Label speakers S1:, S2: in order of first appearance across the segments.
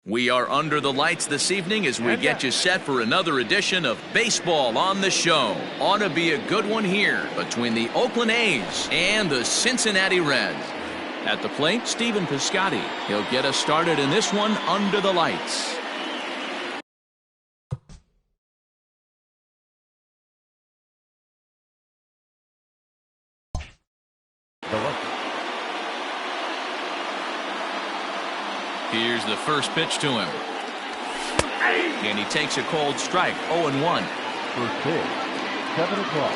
S1: We are under the lights this evening as we get you set for another edition of Baseball on the Show. Ought to be a good one here between the Oakland A's and the Cincinnati Reds. At the plate, Stephen Piscotty. He'll get us started in this one under the lights. Here's the first pitch to him. And he takes a cold strike, 0-1.
S2: First pitch, 7 o'clock.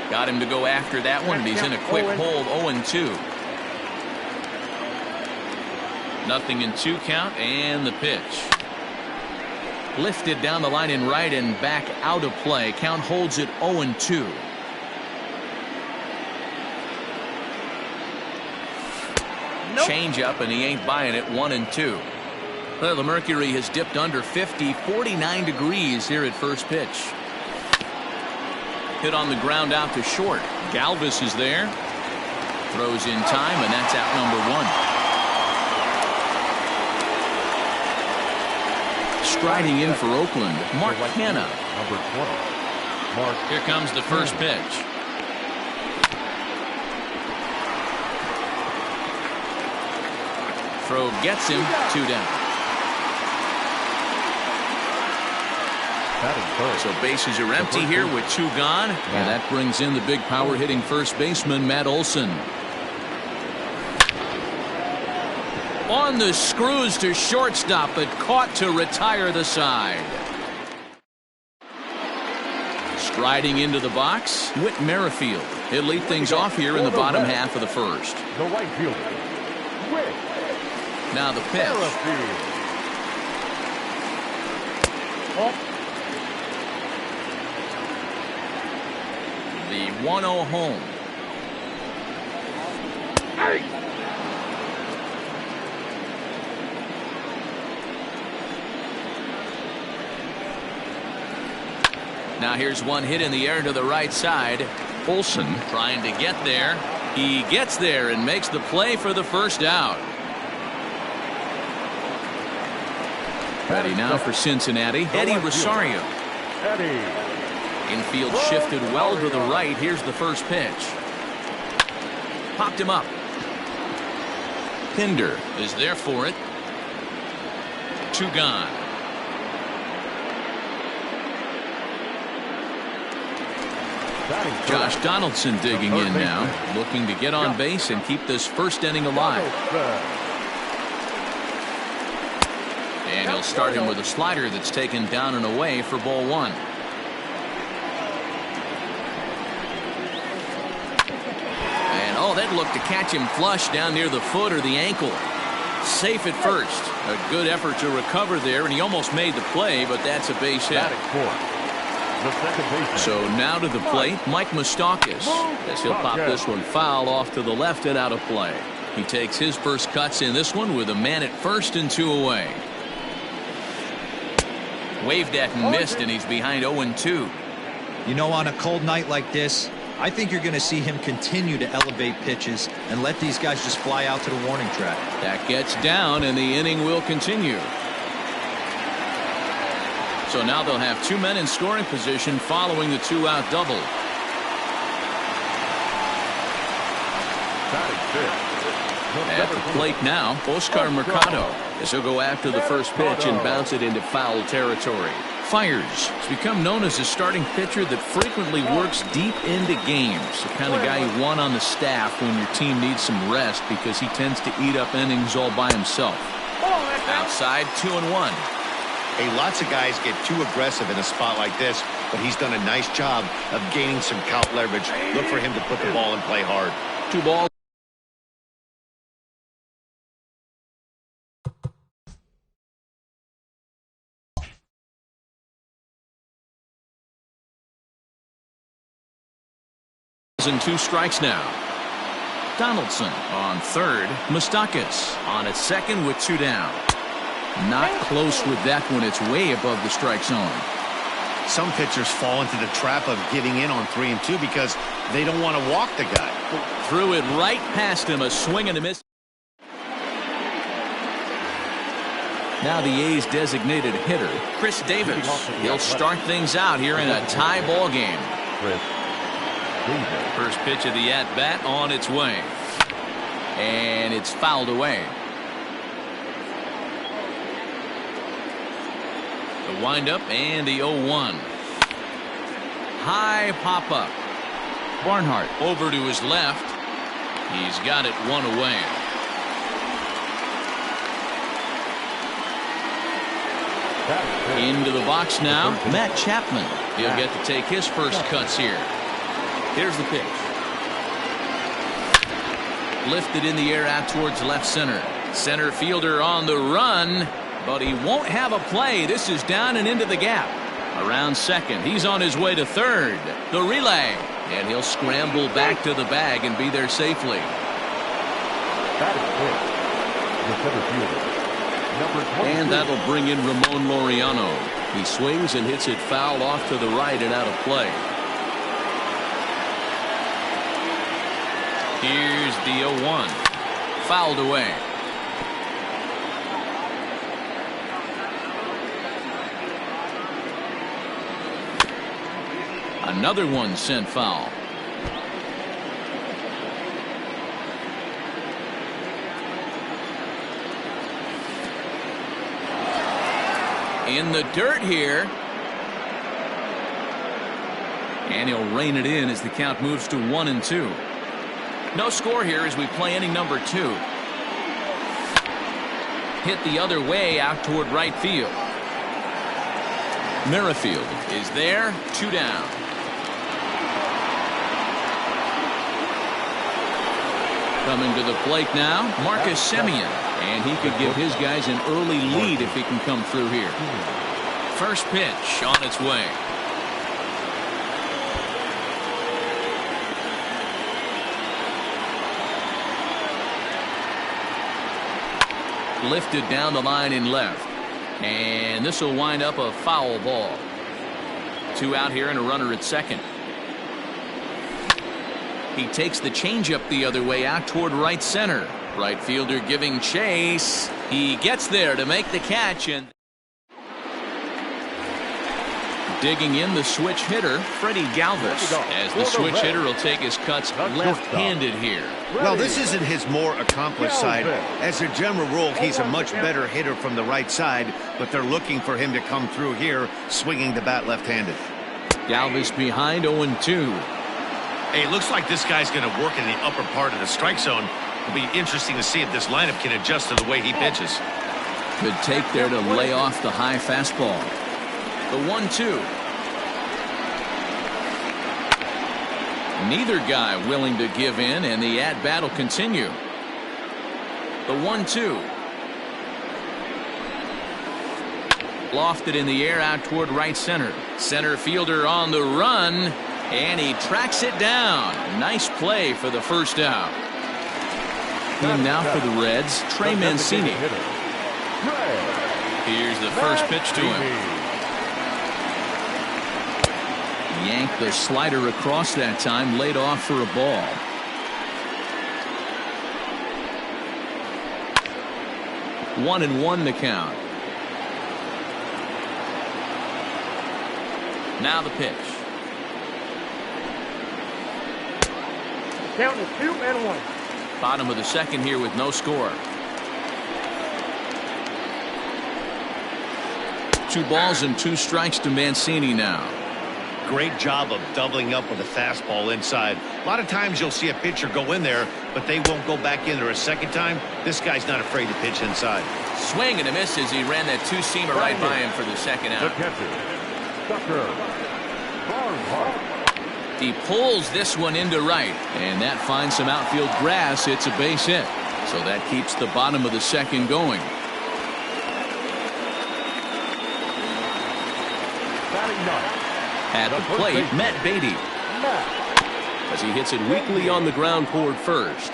S1: Got him to go after that one, but he's in a quick hold, 0-2. Nothing in 2 count, and the pitch. Lifted down the line in right and back out of play. Count holds it 0-2. Change up, and he ain't buying it. 1-2. Well, the mercury has dipped under 50, 49 degrees here at first pitch. Hit on the ground out to short. Galvis is there. Throws in time, and that's out number 1. Striding in for Oakland, Mark Hanna.
S2: Number 20.
S1: Here comes the first pitch. Throw gets him, 2 down. So bases are empty here with 2 gone. And that brings in the big power hitting first baseman, Matt Olson. On the screws to shortstop, but caught to retire the side. Striding into the box, Whit Merrifield. He'll lead things off here in the bottom half of the first.
S2: The right fielder, Whit.
S1: Now the pitch. The 1-0 home. Now here's one hit in the air to the right side. Olson trying to get there. He gets there and makes the play for the first out. Ready now for Cincinnati, Eddie Rosario. Infield shifted well to the right. Here's the first pitch. Popped him up. Pinder is there for it. 2 gone. Josh Donaldson digging in now, looking to get on base and keep this first inning alive. And he'll start him with a slider that's taken down and away for ball 1. And oh, that looked to catch him flush down near the foot or the ankle. Safe at first. A good effort to recover there, and he almost made the play, but that's a base hit. So now to the plate, Mike Moustakas, as he'll pop this one foul off to the left and out of play. He takes his first cuts in this one with a man at first and 2 away. Waved at and missed, and he's behind 0-2.
S3: You know, on a cold night like this, I think you're going to see him continue to elevate pitches and let these guys just fly out to the warning track.
S1: That gets down, and the inning will continue. So now they'll have 2 men in scoring position following the 2-out double. At the plate now, Oscar Mercado, as he'll go after the first pitch and bounce it into foul territory. Fires has become known as a starting pitcher that frequently works deep into games. The kind of guy you want on the staff when your team needs some rest, because he tends to eat up innings all by himself. Outside, 2-1.
S4: Hey, lots of guys get too aggressive in a spot like this, but he's done a nice job of gaining some count leverage. Look for him to put the ball in play hard.
S1: 2 balls. And 2 strikes now. Donaldson on third. Moustakas on at second with 2 down. Not close with that one. It's way above the strike zone.
S4: Some pitchers fall into the trap of giving in on 3 and 2 because they don't want to walk the guy.
S1: Threw it right past him. A swing and a miss. Now the A's designated hitter, Chris Davis. He'll start things out here in a tie ball game. First pitch of the at-bat on its way. And it's fouled away. The windup and the 0-1. High pop-up. Barnhart over to his left. He's got it one away. Into the box now, Matt Chapman. He'll get to take his first cuts here. Here's the pitch. Lifted in the air out towards left center. Center fielder on the run, but he won't have a play. This is down and into the gap. Around second, he's on his way to third. The relay, and he'll scramble back to the bag and be there safely.
S2: That is it. The center fielder.
S1: And that'll bring in Ramon Laureano. He swings and hits it foul off to the right and out of play. Here's the 0-1. Fouled away. Another one sent foul. In the dirt here. And he'll rein it in as the count moves to 1-2. No score here as we play inning number 2. Hit the other way out toward right field. Merrifield is there. 2 down. Coming to the plate now, Marcus Semien. And he could give his guys an early lead if he can come through here. First pitch on its way. Lifted down the line in left. And this will wind up a foul ball. 2 out here and a runner at second. He takes the changeup the other way out toward right center. Right fielder giving chase. He gets there to make the catch, and digging in the switch hitter, Freddie Galvis, as the switch hitter will take his cuts left-handed here.
S4: Well, this isn't his more accomplished side. As a general rule, he's a much better hitter from the right side, but they're looking for him to come through here, swinging the bat left-handed.
S1: Galvis behind 0-2.
S4: Hey, it looks like this guy's going to work in the upper part of the strike zone. It'll be interesting to see if this lineup can adjust to the way he pitches.
S1: Good take there to lay off the high fastball. The 1-2. Neither guy willing to give in, and the at-bat will continue. The 1-2. Lofted in the air out toward right center. Center fielder on the run, and he tracks it down. Nice play for the first out. And now for the Reds, Trey Mancini. Here's the first pitch to him. Yanked the slider across that time, laid off for a ball. One and one the count. Now the pitch.
S2: Count is 2-1.
S1: Bottom of the second here with no score. 2 balls and 2 strikes to Mancini now.
S4: Great job of doubling up with a fastball inside. A lot of times you'll see a pitcher go in there, but they won't go back in there a second time. This guy's not afraid to pitch inside.
S1: Swing and a miss as he ran that 2-seamer right by him for the second out. He pulls this one into right, and that finds some outfield grass. It's a base hit, so that keeps the bottom of the second going. At the plate, Matt Beatty, as he hits it weakly on the ground toward first.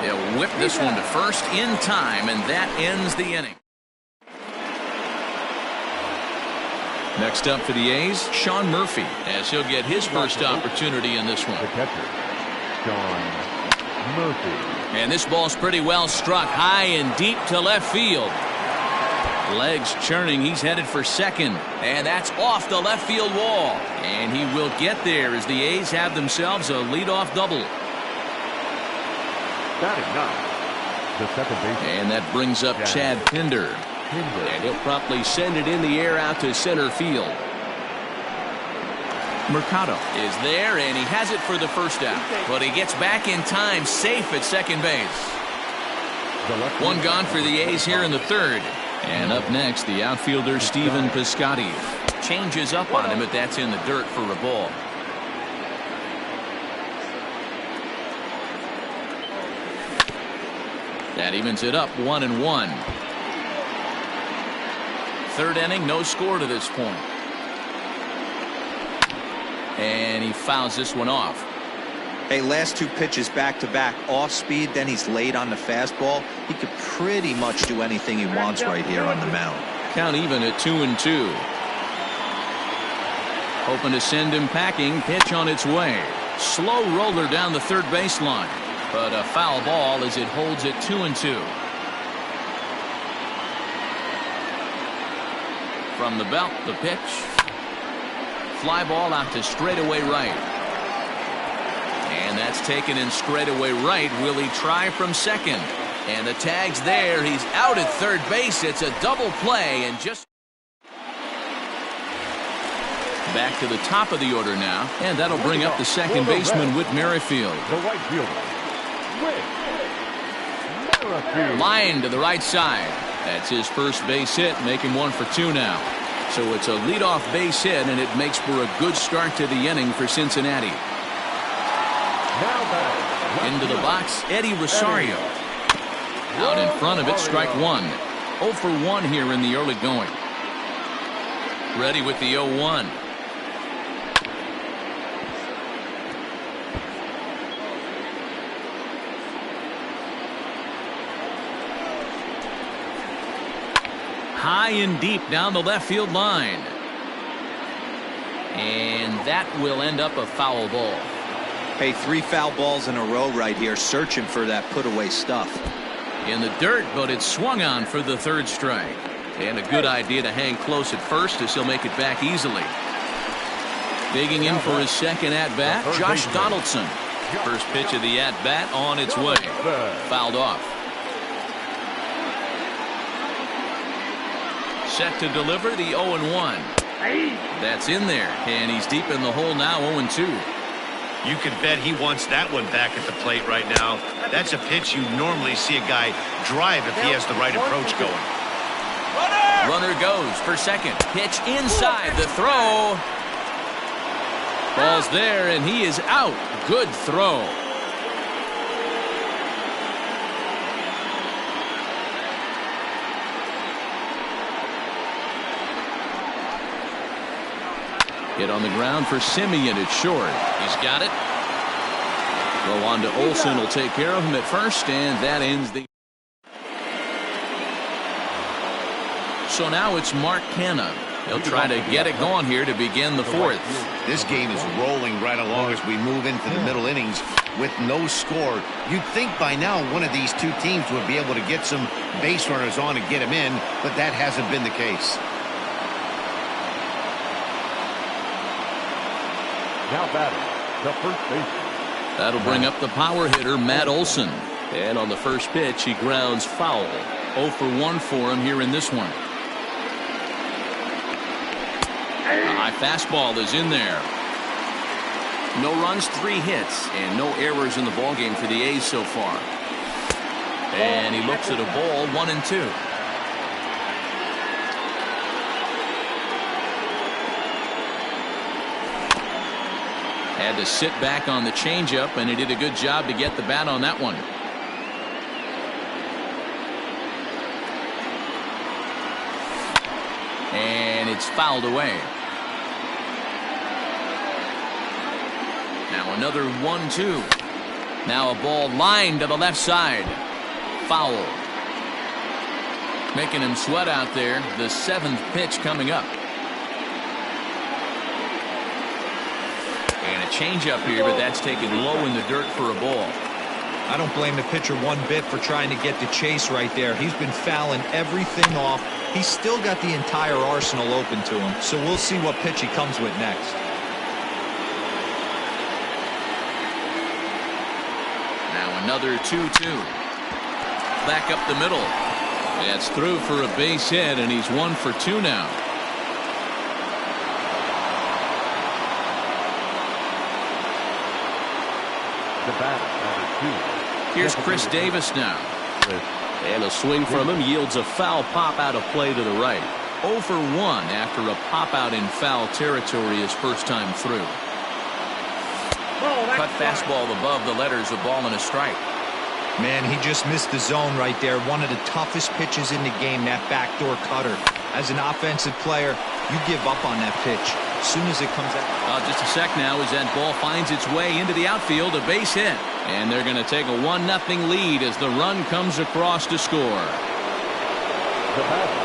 S1: They'll whip this one to first in time, and that ends the inning. Next up for the A's, Sean Murphy, as he'll get his first opportunity in this one.
S2: The catcher, Sean Murphy.
S1: And this ball's pretty well struck high and deep to left field. Legs churning. He's headed for second. And that's off the left field wall. And he will get there as the A's have themselves a leadoff double.
S2: Batting ninth, the second baseman.
S1: And that brings up Chad Pinder. And he'll promptly send it in the air out to center field. Mercado is there, and he has it for the first out. But he gets back in time, safe at second base. One gone for the A's here in the third. And up next, the outfielder Stephen Piscotty changes up on him, but that's in the dirt for a ball. That evens it up 1-1. Third inning, no score to this point. And he fouls this one off.
S3: Hey, last two pitches back-to-back off speed, then he's late on the fastball. He could pretty much do anything he wants right here on the mound.
S1: Count even at 2-2. Hoping to send him packing. Pitch on its way. Slow roller down the third baseline. But a foul ball as it holds it 2-2. From the belt, the pitch. Fly ball out to straightaway right. And that's taken in straightaway right. Will he try from second? And the tag's there. He's out at third base. It's a double play. And just back to the top of the order now. And that'll bring up the second baseman, Whit Merrifield.
S2: The right fielder, Whit Merrifield.
S1: Line to the right side. That's his first base hit. Making 1 for 2 now. So it's a leadoff base hit, and it makes for a good start to the inning for Cincinnati. Into the box, Eddie Rosario. Out in front of it, strike one. 0 for 1 here in the early going. Ready with the 0-1. High and deep down the left field line. And that will end up a foul ball.
S3: Hey, 3 foul balls in a row right here, searching for that put-away stuff.
S1: In the dirt, but it's swung on for the third strike. And a good idea to hang close at first as he'll make it back easily. Digging in for his second at-bat, Josh Donaldson. First pitch of the at-bat on its way. Fouled off. Set to deliver the 0-1. That's in there, and he's deep in the hole now, 0-2.
S4: You can bet he wants that one back at the plate right now. That's a pitch you normally see a guy drive if he has the right approach going.
S1: Runner goes for second. Pitch inside the throw. Ball's there, and he is out. Good throw. Hit on the ground for Simeon at short. He's got it. Throw on to Olsen will take care of him at first, and that ends the. So now it's Mark Canha. He'll try to get it going here to begin the fourth.
S4: This game is rolling right along as we move into the middle innings with no score. You'd think by now one of these two teams would be able to get some base runners on and get them in, but that hasn't been the case.
S2: Now batting, the first baseman.
S1: That'll bring up the power hitter, Matt Olson. And on the first pitch, he grounds foul. 0 for 1 for him here in this one. A high fastball is in there. No runs, 3 hits, and no errors in the ballgame for the A's so far. And he looks at a ball, 1-2. Had to sit back on the changeup, and he did a good job to get the bat on that one. And it's fouled away. Now another 1-2. Now a ball lined to the left side. Foul. Making him sweat out there. The 7th pitch coming up. And a changeup here, but that's taken low in the dirt for a ball.
S3: I don't blame the pitcher one bit for trying to get the chase right there. He's been fouling everything off. He's still got the entire arsenal open to him, so we'll see what pitch he comes with next.
S1: Now another 2-2. Back up the middle. That's through for a base hit, and he's 1 for 2 now.
S2: The batter, number 2.
S1: Here's Chris Davis now. And a swing from him yields a foul pop out of play to the right. 0 for 1 after a pop out in foul territory his first time through. Cut fastball above the letters, a ball and a strike.
S3: Man, he just missed the zone right there. One of the toughest pitches in the game, that backdoor cutter. As an offensive player, you give up on that pitch as soon as it comes out.
S1: Just a sec now as that ball finds its way into the outfield, a base hit. And they're going to take a 1-0 lead as the run comes across to score.
S2: The batter,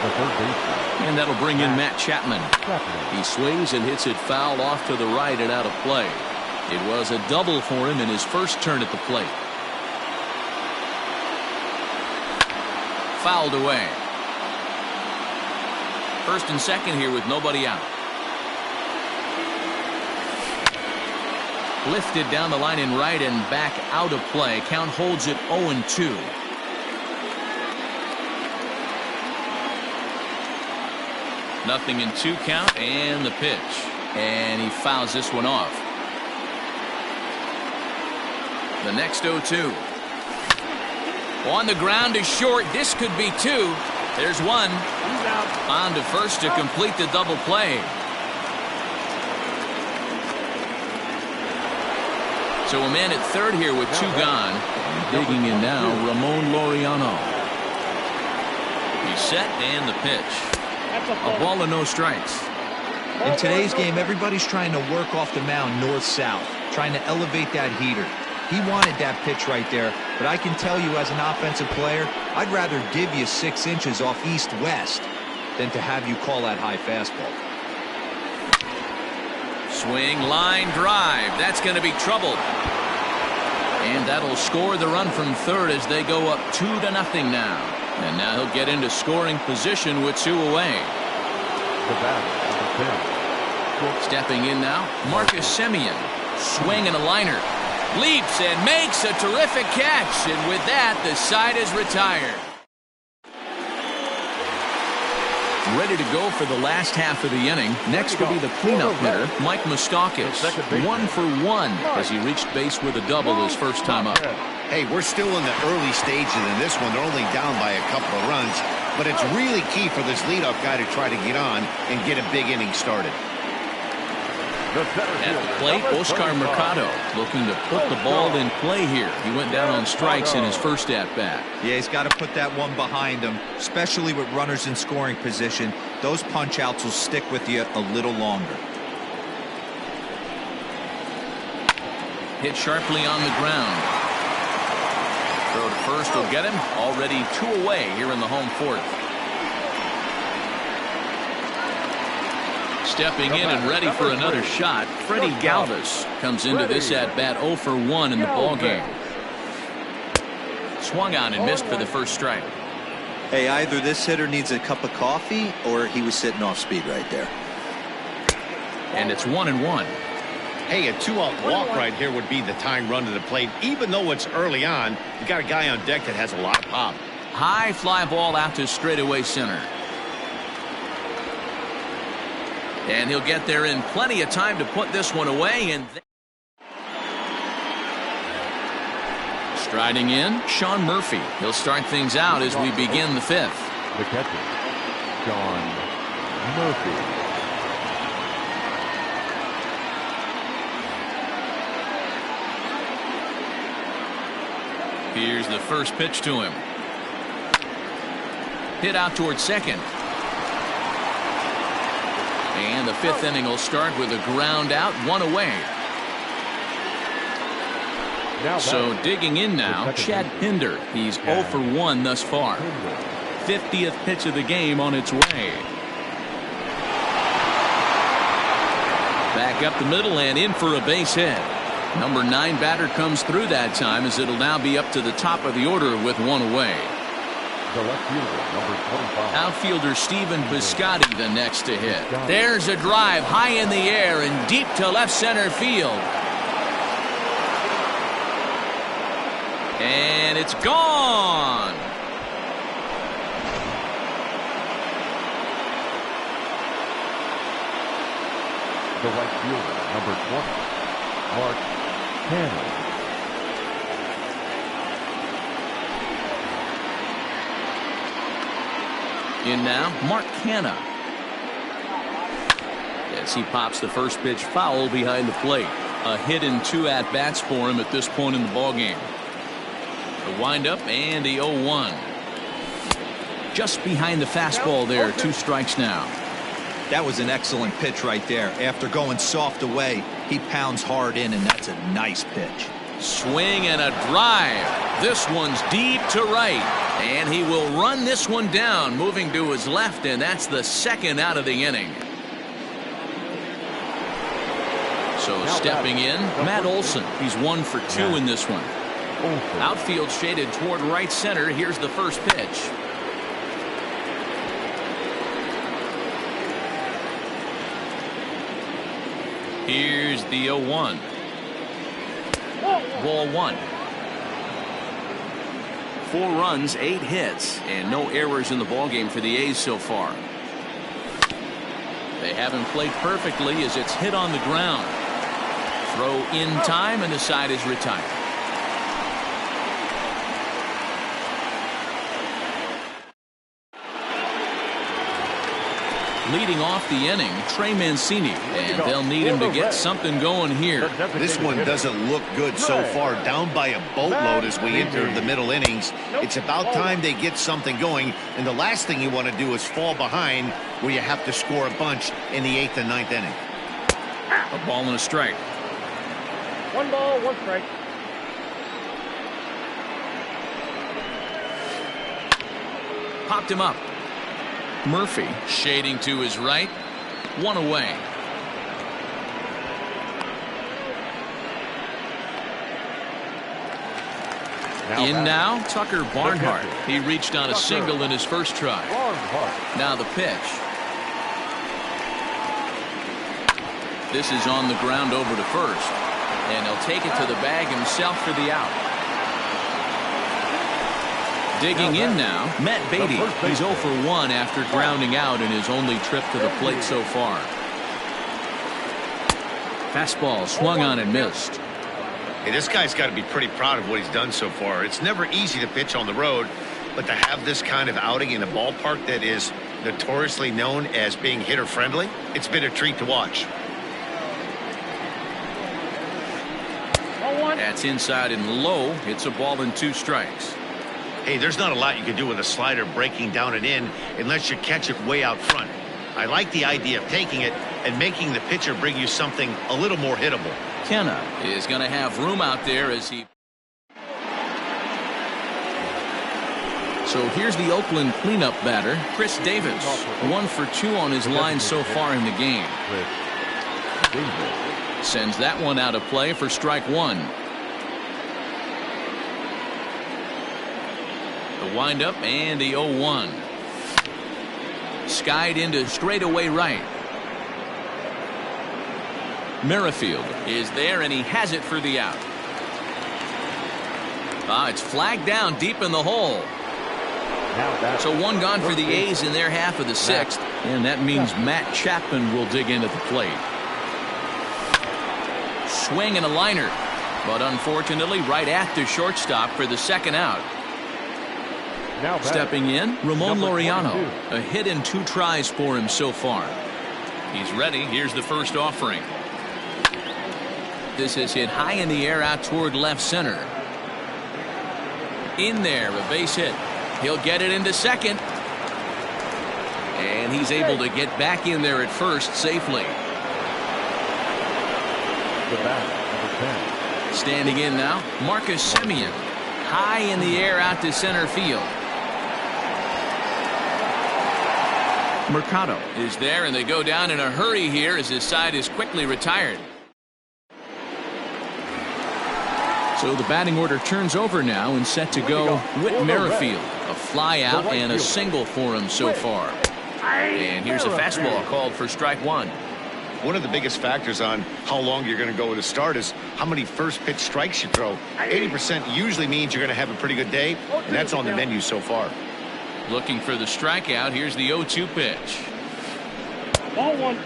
S2: the third baseman.
S1: And that'll bring in Matt Chapman. He swings and hits it foul off to the right and out of play. It was a double for him in his first turn at the plate. Fouled away. First and second here with nobody out. Lifted down the line in right and back out of play. Count holds it 0-2. Nothing in 2 count, and the pitch. And he fouls this one off. The next 0-2. On the ground is short. This could be 2. There's 1. On to first to complete the double play. So a man at third here with 2 gone. And digging in now, Ramon Laureano. He's set and the pitch. A ball and no strikes.
S3: In today's game, everybody's trying to work off the mound north-south, trying to elevate that heater. He wanted that pitch right there, but I can tell you as an offensive player, I'd rather give you 6 inches off east-west than to have you call that high fastball.
S1: Swing, line, drive. That's going to be trouble. And that'll score the run from third as they go up 2-0 now. And now he'll get into scoring position with 2 away.
S2: The batter,
S1: Stepping in now, Marcus Semien. Swing and a liner. Leaps and makes a terrific catch. And with that, the side is retired. Ready to go for the last half of the inning. Next will be the cleanup hitter, Mike Moustakas. 1 for 1 as he reached base with a double his first time up.
S4: Hey, we're still in the early stages in this one. They're only down by a couple of runs, but it's really key for this leadoff guy to try to get on and get a big inning started.
S1: At the plate, Oscar Mercado looking to put the ball in play here. He went down on strikes in his first at-bat.
S3: Yeah, he's got to put that one behind him, especially with runners in scoring position. Those punch-outs will stick with you a little longer.
S1: Hit sharply on the ground. Throw to first will get him. Already 2 away here in the home fourth. Stepping in and ready for another shot, Freddie Galvis comes into this at-bat 0 for 1 in the ballgame. Swung on and missed for the first strike.
S3: Hey, either this hitter needs a cup of coffee or he was sitting off speed right there.
S1: And it's 1-1.
S4: Hey, a 2-out walk right here would be the tying run to the plate. Even though it's early on, you got a guy on deck that has a lot of pop.
S1: High fly ball out to straightaway center. And he'll get there in plenty of time to put this one away. And striding in, Sean Murphy. He'll start things out as we begin the 5th.
S2: the catcher, Sean Murphy.
S1: Here's the first pitch to him. Hit out towards second. And the 5th inning will start with a ground out, 1 away. So digging in now, Chad Pinder. He's 0 for 1 thus far. 50th pitch of the game on its way. Back up the middle and in for a base hit. Number 9 batter comes through that time, as it'll now be up to the top of the order with one away.
S2: The left fielder, number 25.
S1: Outfielder Stephen Piscotty the next to hit. There's a drive high in the air and deep to left center field. And it's gone.
S2: The right fielder, number 20, Mark Hanna.
S1: In now, Mark Hanna. As he pops the first pitch foul behind the plate. A hit and 2 at-bats for him at this point in the ballgame. The windup and the 0-1. Just behind the fastball there. 2 strikes now.
S3: That was an excellent pitch right there. After going soft away, he pounds hard in, and that's a nice pitch.
S1: Swing and a drive. This one's deep to right. And he will run this one down, moving to his left, and that's the second out of the inning. So stepping in, Matt Olson. He's 1 for 2 in this one. Outfield shaded toward right center. Here's the first pitch. Here's the 0-1. Ball 1. 4 runs, 8 hits, and no errors in the ballgame for the A's so far. They haven't played perfectly as it's hit on the ground. Throw in time, and the side is retired. Leading off the inning, Trey Mancini, and they'll need him to get something going here.
S4: This one doesn't look good so far. Down by a boatload as we enter the middle innings. It's about time they get something going, and the last thing you want to do is fall behind where you have to score a bunch in the 8th and 9th inning.
S1: A ball and a strike.
S2: 1 ball, 1 strike.
S1: Popped him up. Murphy shading to his right. 1 away. In now, Tucker Barnhart. He reached on a single in his first try. Now the pitch. This is on the ground over to first. And he'll take it to the bag himself for the out. Digging in now, Matt Beatty. He's 0 for 1 after grounding out in his only trip to the plate so far. Fastball swung on and missed.
S4: Hey, this guy's got to be pretty proud of what he's done so far. It's never easy to pitch on the road, but to have this kind of outing in a ballpark that is notoriously known as being hitter-friendly, it's been a treat to watch.
S1: That's inside and low. It's a ball and 2 strikes.
S4: Hey, there's not a lot you can do with a slider breaking down and in unless you catch it way out front. I like the idea of taking it and making the pitcher bring you something a little more hittable.
S1: Kenna is going to have room out there as he... So here's the Oakland cleanup batter, Chris Davis. 1 for 2 on his line so far in the game. Sends that one out of play for strike 1. The windup and the 0-1. Skied into straightaway right. Merrifield is there, and he has it for the out. It's flagged down deep in the hole. So 1 gone for the A's in their half of the 6th, and that means Matt Chapman will dig in at the plate. Swing and a liner, but unfortunately right at the shortstop for the second out. Stepping in, Ramon Laureano. A hit and 2 tries for him so far. He's ready. Here's the first offering. This is hit high in the air out toward left center. In there, a base hit. He'll get it into second. And he's able to get back in there at first safely.
S2: The bat, number 10.
S1: Standing in now, Marcus Semien. High in the air out to center field. Mercado is there, and they go down in a hurry here as his side is quickly retired. So the batting order turns over now and set to go Whit Merrifield. A fly out and a single for him so far. And here's a fastball called for strike one.
S4: One of the biggest factors on how long you're going to go with a start is how many first pitch strikes you throw. 80% usually means you're going to have a pretty good day, and that's on the menu so far.
S1: Looking for the strikeout. Here's the 0-2 pitch.
S2: Ball one.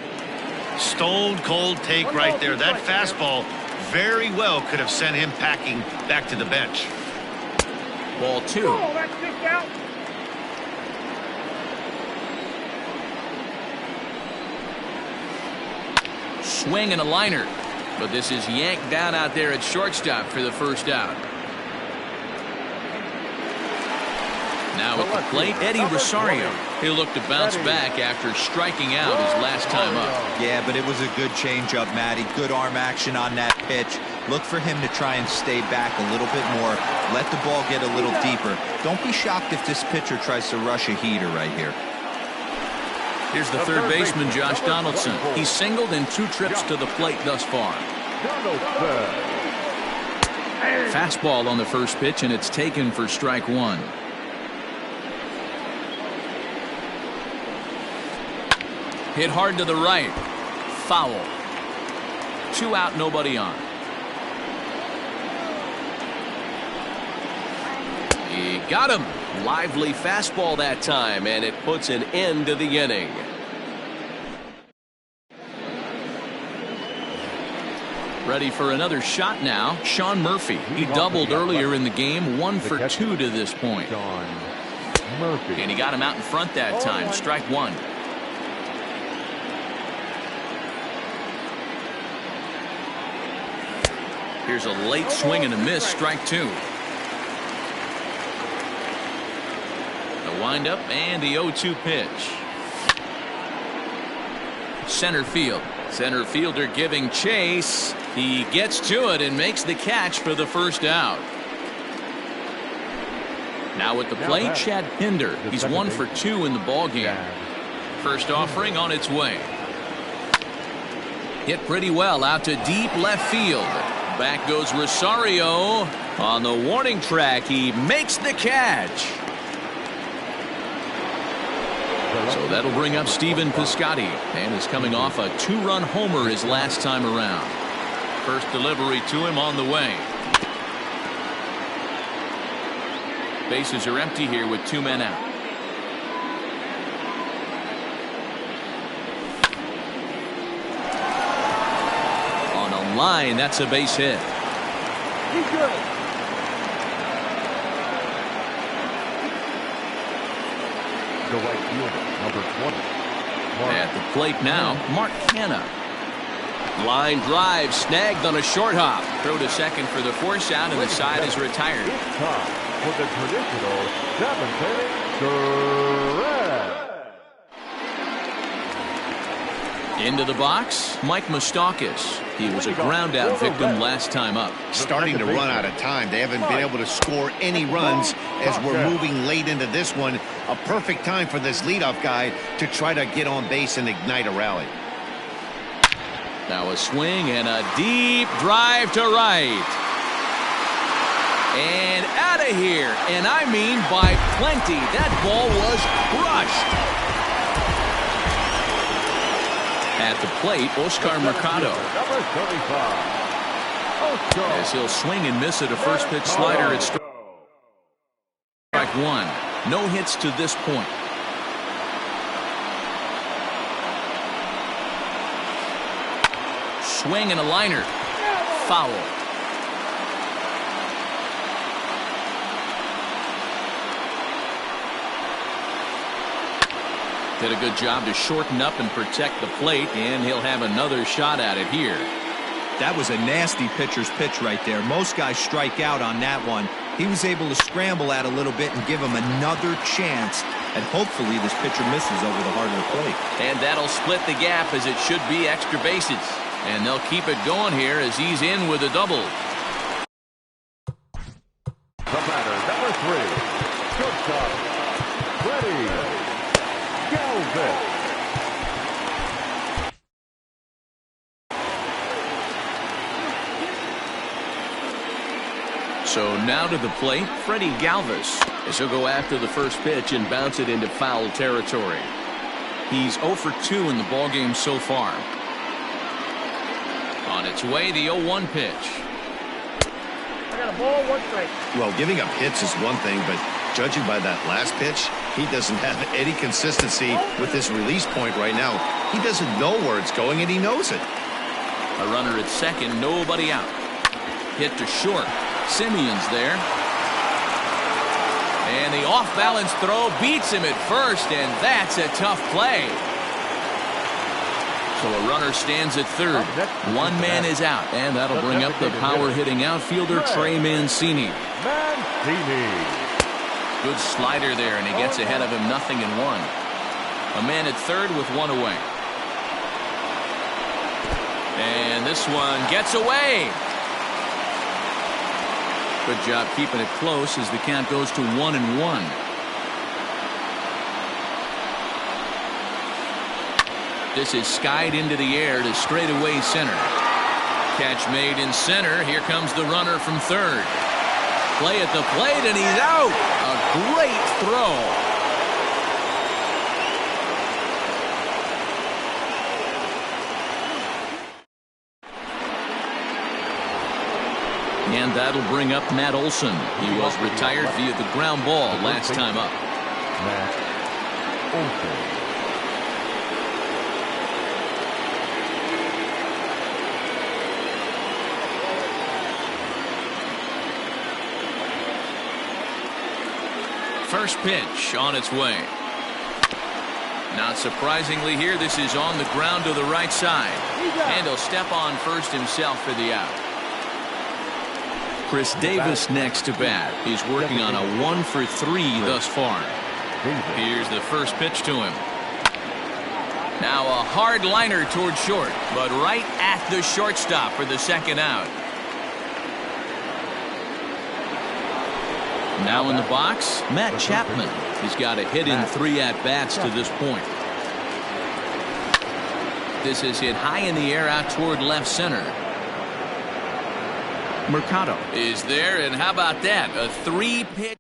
S4: Stone cold take right there. That fastball very well could have sent him packing back to the bench.
S1: Ball two.
S2: Oh, that's just out.
S1: Swing and a liner. But this is yanked down out there at shortstop for the first out. Now at the plate, Eddie Rosario. He'll look to bounce back after striking out his last time up.
S3: Yeah, but it was a good changeup, Matty. Good arm action on that pitch. Look for him to try and stay back a little bit more. Let the ball get a little deeper. Don't be shocked if this pitcher tries to rush a heater right here.
S1: Here's the third baseman, Josh Donaldson. He's singled in 2 trips to the plate thus far. Fastball on the first pitch, and it's taken for strike one. Hit hard to the right. Foul. 2 out, nobody on. He got him. Lively fastball that time, and it puts an end to the inning. Ready for another shot now. Sean Murphy. He doubled earlier in the game. 1 for 2 to this point. And he got him out in front that time. Strike one. Here's a late swing and a miss. Strike two. The windup and the 0-2 pitch. Center field. Center fielder giving chase. He gets to it and makes the catch for the first out. Now at the plate, Chad Pinder. He's 1 for 2 in the ballgame. First offering on its way. Hit pretty well out to deep left field. Back goes Rosario. On the warning track, he makes the catch. So that'll bring up Stephen Piscotty, and is coming off a 2-run homer his last time around. First delivery to him on the way. Bases are empty here with 2 men out. On a line, that's a base hit.
S2: He's good. The right fielder, number 20.
S1: At the plate now, Mark Hanna. Line drive snagged on a short hop. Throw to second for the force out, and the side is retired.
S2: It's time for the traditional 7th inning direct.
S1: Into the box, Mike Moustakas. He was a ground out victim last time up.
S4: Starting to run out of time. They haven't been able to score any runs as we're moving late into this one. A perfect time for this leadoff guy to try to get on base and ignite a rally.
S1: Now a swing and a deep drive to right. And out of here. And I mean by plenty. That ball was crushed. At the plate, Oscar Mercado.
S2: Number 35.
S1: As he'll swing and miss at a first pitch slider at strike one. No hits to this point. Swing and a liner. Foul. Did a good job to shorten up and protect the plate, and he'll have another shot at it here.
S3: That was a nasty pitcher's pitch right there. Most guys strike out on that one. He was able to scramble at a little bit and give him another chance, and hopefully this pitcher misses over the heart of the plate.
S1: And that'll split the gap, as it should be extra bases. And they'll keep it going here as he's in with a double.
S2: The batter, number 3. Shortstop, Freddie Galvin.
S1: So now to the plate, Freddie Galvis, as he'll go after the first pitch and bounce it into foul territory. He's 0 for 2 in the ballgame so far. On its way, the 0-1 pitch.
S2: I got a ball, 1 strike.
S4: Well, giving up hits is one thing, but judging by that last pitch, he doesn't have any consistency with this release point right now. He doesn't know where it's going, and he knows it.
S1: A runner at second, nobody out. Hit to short. Simeon's there. And the off-balance throw beats him at first, and that's a tough play. So a runner stands at third. One man is out, and that'll bring up the power-hitting outfielder, Trey Mancini. Good slider there, and he gets ahead of him, 0-1. A man at third with 1 away. And this one gets away. Good job keeping it close as the count goes to 1-1. This is skied into the air to straightaway center. Catch made in center. Here comes the runner from third. Play at the plate, and he's out. A great throw. And that'll bring up Matt Olson. He was retired via the ground ball last time up.
S2: Matt Olson.
S1: First pitch on its way. Not surprisingly here, this is on the ground to the right side. And he'll step on first himself for the out. Chris Davis next to bat. He's working on a 1 for 3 thus far. Here's the first pitch to him. Now a hard liner toward short, but right at the shortstop for the second out. Now in the box, Matt Chapman. He's got a hit in 3 at-bats to this point. This is hit high in the air out toward left center. Mercado is there, and how about that? A 3-pitch.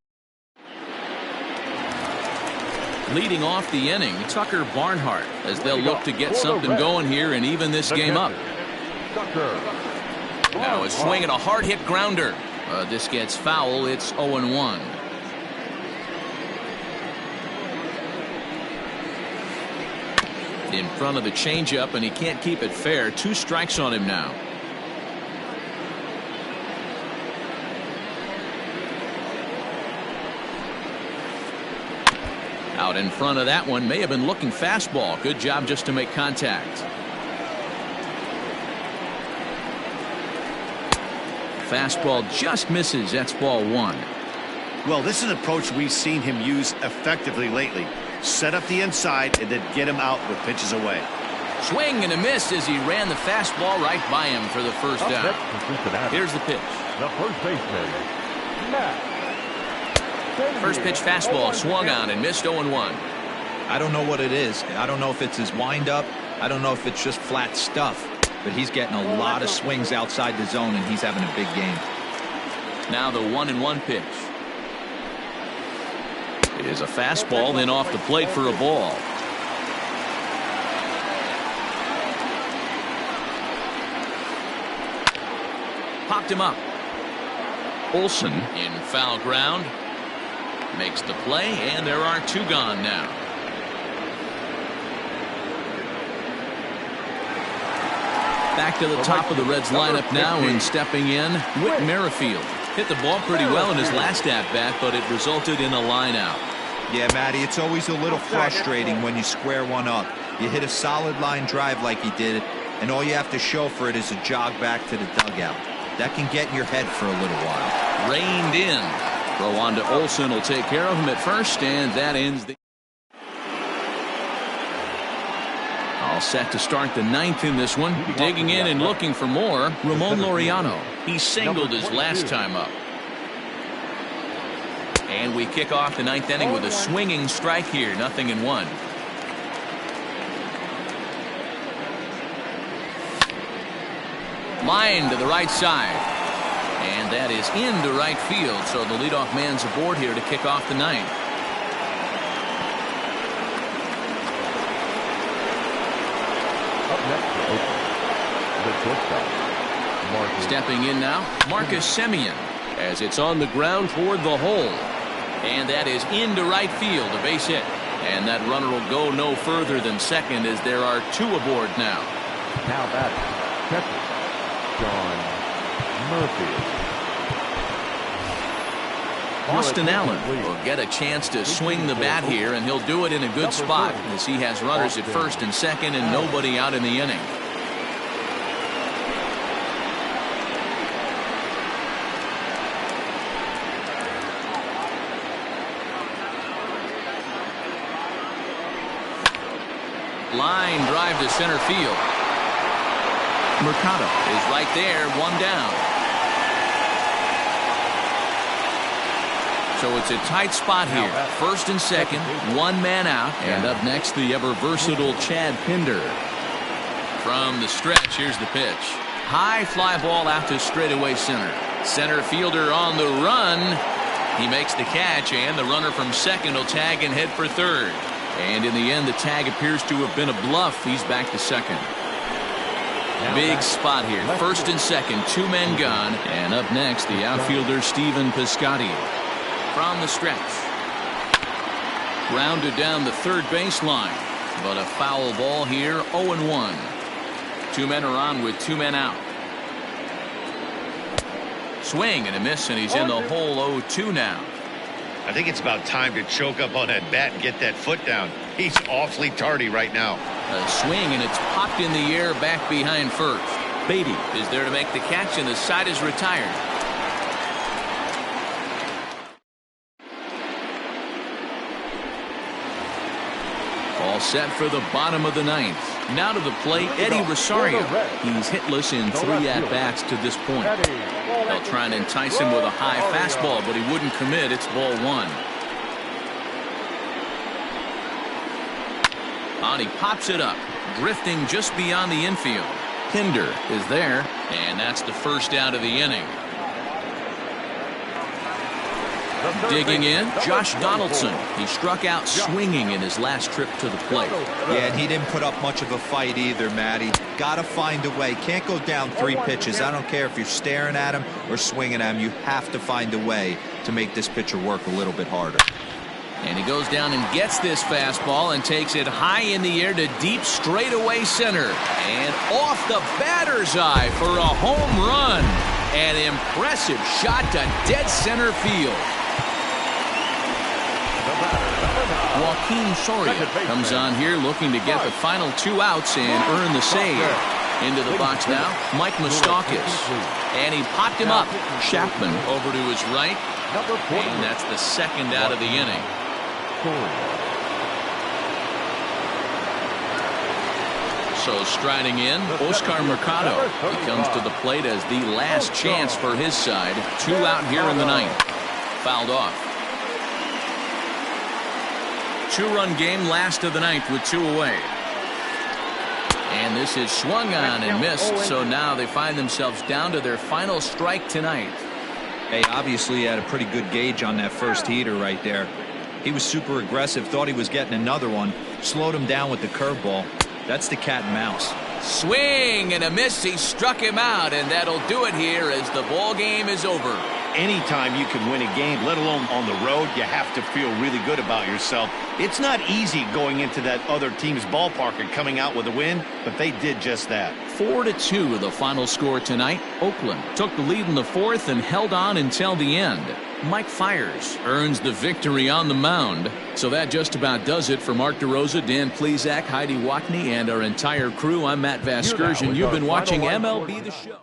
S1: Leading off the inning, Tucker Barnhart, as they'll look to get something going here and even this game up. Now a swing and a hard hit grounder. This gets foul. It's 0-1. In front of the changeup, and he can't keep it fair. 2 strikes on him now. Out in front of that one, may have been looking fastball. Good job just to make contact. Fastball just misses. That's ball 1.
S4: Well, this is an approach we've seen him use effectively lately. Set up the inside and then get him out with pitches away.
S1: Swing and a miss as he ran the fastball right by him for the first out. Here's the pitch.
S2: The first baseman, Matt.
S1: First pitch fastball swung on and missed 0-1.
S3: I don't know what it is. I don't know if it's his windup. I don't know if it's just flat stuff. But he's getting a lot of swings outside the zone, and he's having a big game.
S1: Now the 1-1 pitch. It is a fastball, then off the plate for a ball. Popped him up. Olson in foul ground. Makes the play, and there are 2 gone now. Back to the top of the Reds lineup now, and stepping in, Whit Merrifield. Hit the ball pretty well in his last at-bat, but it resulted in a line out.
S3: Yeah, Matty, it's always a little frustrating when you square one up. You hit a solid line drive like he did, and all you have to show for it is a jog back to the dugout. That can get in your head for a little while.
S1: Reined in. Throw on to Olson will take care of him at first, and that ends the. All set to start the 9th in this one. Digging in and looking for more, Ramon Laureano. He singled his last time up. And we kick off the 9th inning with a swinging strike here. 0-1. Line to the right side. And And that is into right field, so the leadoff man's aboard here to kick off the ninth.
S2: Up next for Oakland, the shortstop, Marcus.
S1: Stepping in now, Marcus Semien, as it's on the ground toward the hole. And that is into right field, a base hit. And that runner will go no further than second, as there are two aboard now.
S2: Now batting, catcher, John Murphy.
S1: Austin Allen will get a chance to swing the bat here, and he'll do it in a good spot, as he has runners at first and second and nobody out in the inning. Line drive to center field. Mercado is right there, one down. So it's a tight spot here. First and second, one man out. And up next, the ever-versatile Chad Pinder. From the stretch, here's the pitch. High fly ball out to straightaway center. Center fielder on the run. He makes the catch, and the runner from second will tag and head for third. And in the end, the tag appears to have been a bluff. He's back to second. Big spot here. First and second, two men gone. And up next, the outfielder Stephen Piscotty. From the stretch. Grounded down the third baseline. But a foul ball here, 0-1. Two men are on with two men out. Swing and a miss, and he's in the hole 0-2 now.
S4: I think it's about time to choke up on that bat and get that foot down. He's awfully tardy right now.
S1: A swing, and it's popped in the air back behind first. Beatty is there to make the catch, and the side is retired. All set for the bottom of the ninth. Now to the plate, Eddie Rosario. He's hitless in 3 at-bats to this point. They'll try and entice him with a high fastball, but he wouldn't commit. It's ball one. And he pops it up, drifting just beyond the infield. Pinder is there, and that's the first out of the inning. Digging in, Josh Donaldson. He struck out swinging in his last trip to the plate.
S3: Yeah, and he didn't put up much of a fight either, Matty. Got to find a way. Can't go down 3 pitches. I don't care if you're staring at him or swinging at him. You have to find a way to make this pitcher work a little bit harder.
S1: And he goes down and gets this fastball and takes it high in the air to deep straightaway center. And off the batter's eye for a home run. An impressive shot to dead center field. Joaquin Soria comes on here looking to get the final 2 outs and earn the save. Into the box now, Mike Moustakas. And he popped him up. Chapman over to his right. And that's the second out of the inning. So striding in, Oscar Mercado. He comes to the plate as the last chance for his side. 2 out here in the ninth. Fouled off. 2-run game, last of the ninth with 2 away. And this is swung on and missed, so now they find themselves down to their final strike tonight.
S3: Hey, obviously he had a pretty good gauge on that first heater right there. He was super aggressive, thought he was getting another one, slowed him down with the curveball. That's the cat and mouse.
S1: Swing and a miss. He struck him out, and that'll do it here as the ball game is over.
S4: Anytime you can win a game, let alone on the road, you have to feel really good about yourself. It's not easy going into that other team's ballpark and coming out with a win, but they did just that.
S1: 4-2 the final score tonight. Oakland took the lead in the 4th and held on until the end. Mike Fiers earns the victory on the mound. So that just about does it for Mark DeRosa, Dan Plesac, Heidi Watney, and our entire crew. I'm Matt Vasgersian. You've been watching MLB The Show.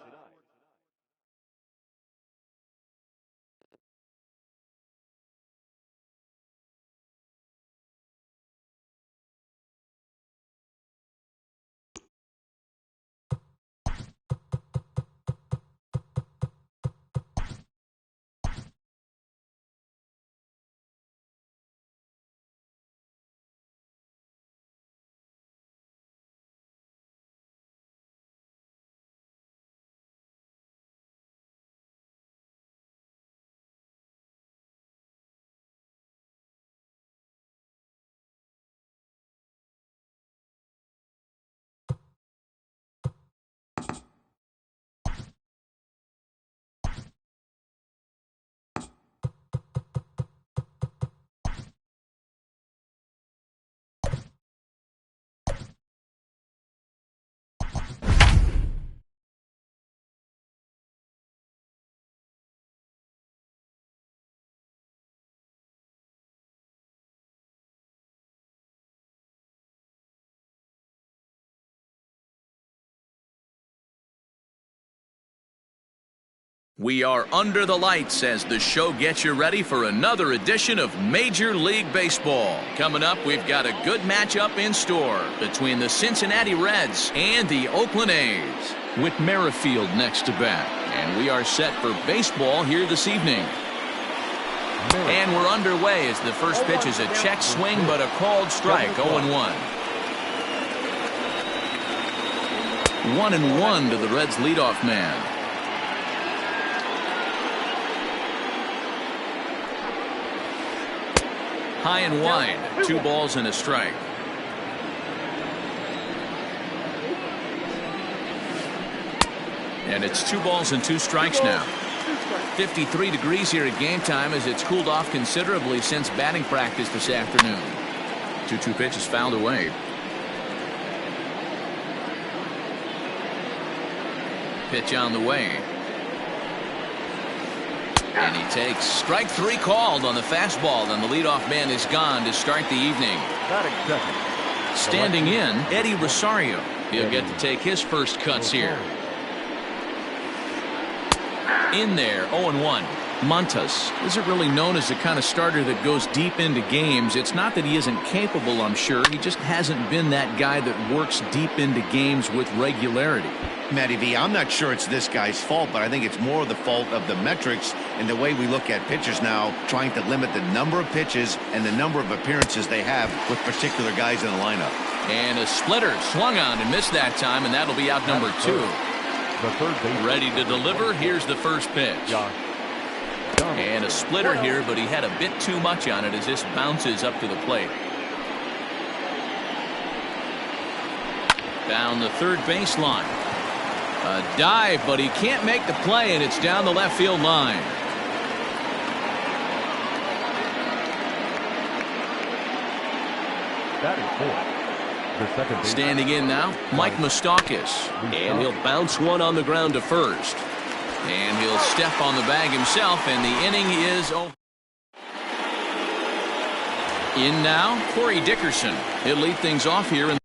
S1: We are under the lights as the show gets you ready for another edition of Major League Baseball. Coming up, we've got a good matchup in store between the Cincinnati Reds and the Oakland A's, with Merrifield next to bat. And we are set for baseball here this evening. And we're underway as the first pitch is a check swing, but a called strike, 0-1. 1-1 to the Reds leadoff man. High and wide, 2 balls and a strike. And it's 2 balls and 2 strikes now. 53 degrees here at game time as it's cooled off considerably since batting practice this afternoon. 2-2 pitch is fouled away. Pitch on the way. And he takes strike 3 called on the fastball, and the leadoff man is gone to start the evening. Standing in, Eddie Rosario. He'll get to take his first cuts here. In there, 0-1. Montas isn't really known as the kind of starter that goes deep into games. It's not that he isn't capable, I'm sure. He just hasn't been that guy that works deep into games with regularity.
S4: Matty V, I'm not sure it's this guy's fault, but I think it's more the fault of the metrics and the way we look at pitchers now, trying to limit the number of pitches and the number of appearances they have with particular guys in the lineup.
S1: And a splitter swung on and missed that time, and that'll be out number 2. Ready to deliver. Here's the first pitch. And a splitter here, but he had a bit too much on it as this bounces up to the plate. Down the third baseline. A dive, but he can't make the play, and it's down the left field line. Standing in now, Mike Moustakas. And he'll bounce one on the ground to first. And he'll step on the bag himself, and the inning is over. In now, Corey Dickerson. He'll lead things off here in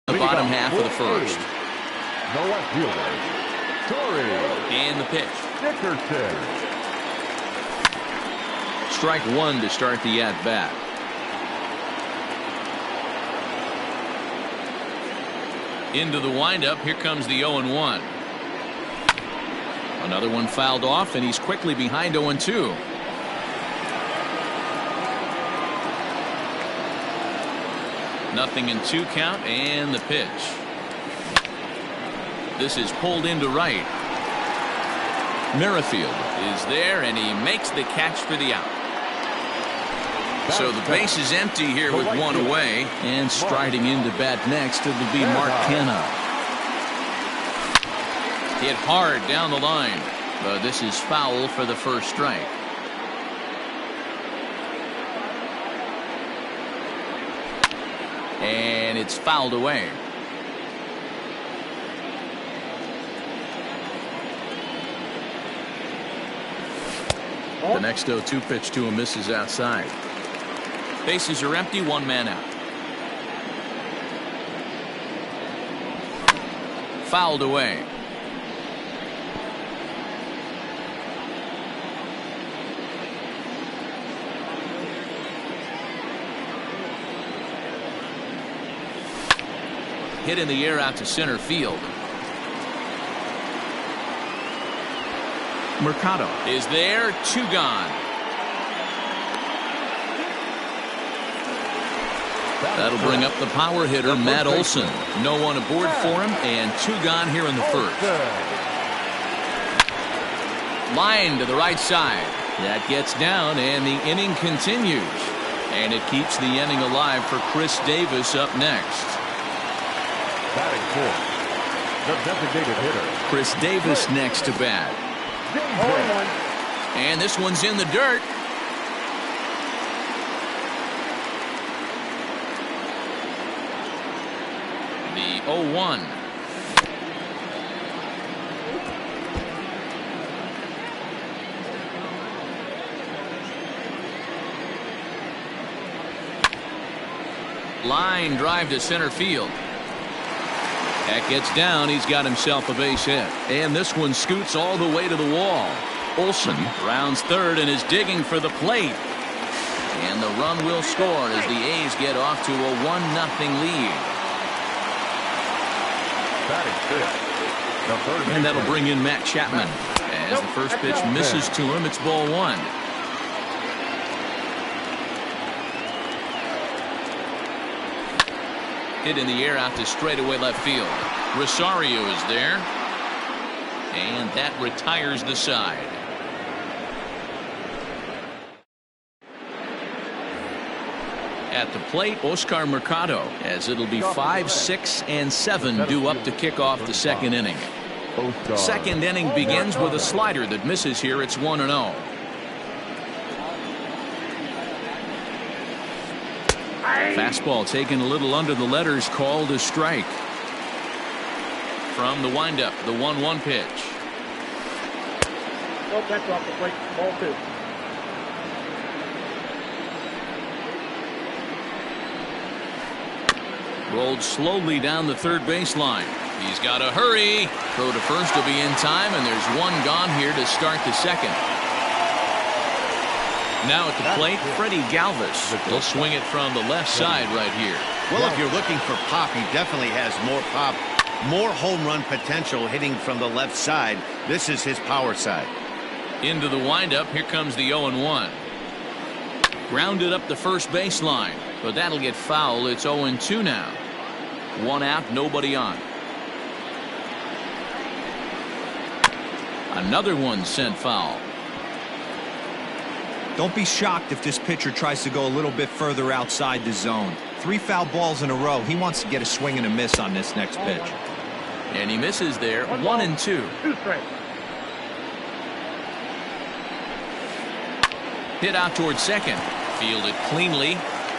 S1: the bottom half of the first. And the pitch. Strike 1 to start the at-bat. Into the windup. Here comes the 0-1. Another one fouled off, and he's quickly behind 0-2. Nothing in 2 count, and the pitch. This is pulled into right. Merrifield is there, and he makes the catch for the out. So the base is empty here with 1 away, and striding into bat next, it will be Mark Canha. Hit hard down the line, but this is foul for the first strike. And it's fouled away. The next 0-2 pitch to him misses outside. Bases are empty, 1 man out. Fouled away. Hit in the air out to center field. Mercado is there, 2 gone. That'll bring up the power hitter, Matt Olson. No one aboard for him, and 2 gone here in the first. Line to the right side. That gets down, and the inning continues. And it keeps the inning alive for Chris Davis up next.
S2: Batting 4th, the designated hitter.
S1: Chris Davis next to bat. And this one's in the dirt. The 0-1. Line drive to center field. That gets down. He's got himself a base hit. And this one scoots all the way to the wall. Olsen rounds third and is digging for the plate. And the run will score as the A's get off to a 1-0 lead. And that'll bring in Matt Chapman. As the first pitch misses to him, it's ball one. Hit in the air out to straightaway left field. Rosario is there. And that retires the side. At the plate, Oscar Mercado, as it'll be 5, 6, and 7 due up to kick off the second inning. Second inning begins with a slider that misses here. It's 1-0. Fastball taken a little under the letters, called a strike. From the windup, the 1-1 pitch.
S2: Oh, that's off the plate. Ball two.
S1: Rolled slowly down the third baseline. He's got to hurry. Throw to first will be in time, and there's one gone here to start the second. Now at the plate, Freddie Galvis. He'll swing it from the left side right here.
S4: Well, if you're looking for pop, he definitely has more pop, more home run potential hitting from the left side. This is his power side.
S1: Into the windup, here comes the 0-1. Grounded up the first baseline, but that'll get foul. It's 0-2 now. One out, nobody on. Another one sent foul.
S3: Don't be shocked if this pitcher tries to go a little bit further outside the zone. 3 foul balls in a row. He wants to get a swing and a miss on this next pitch.
S1: And he misses there. 1-2.
S2: 2 strikes.
S1: Hit out towards second. Fielded cleanly.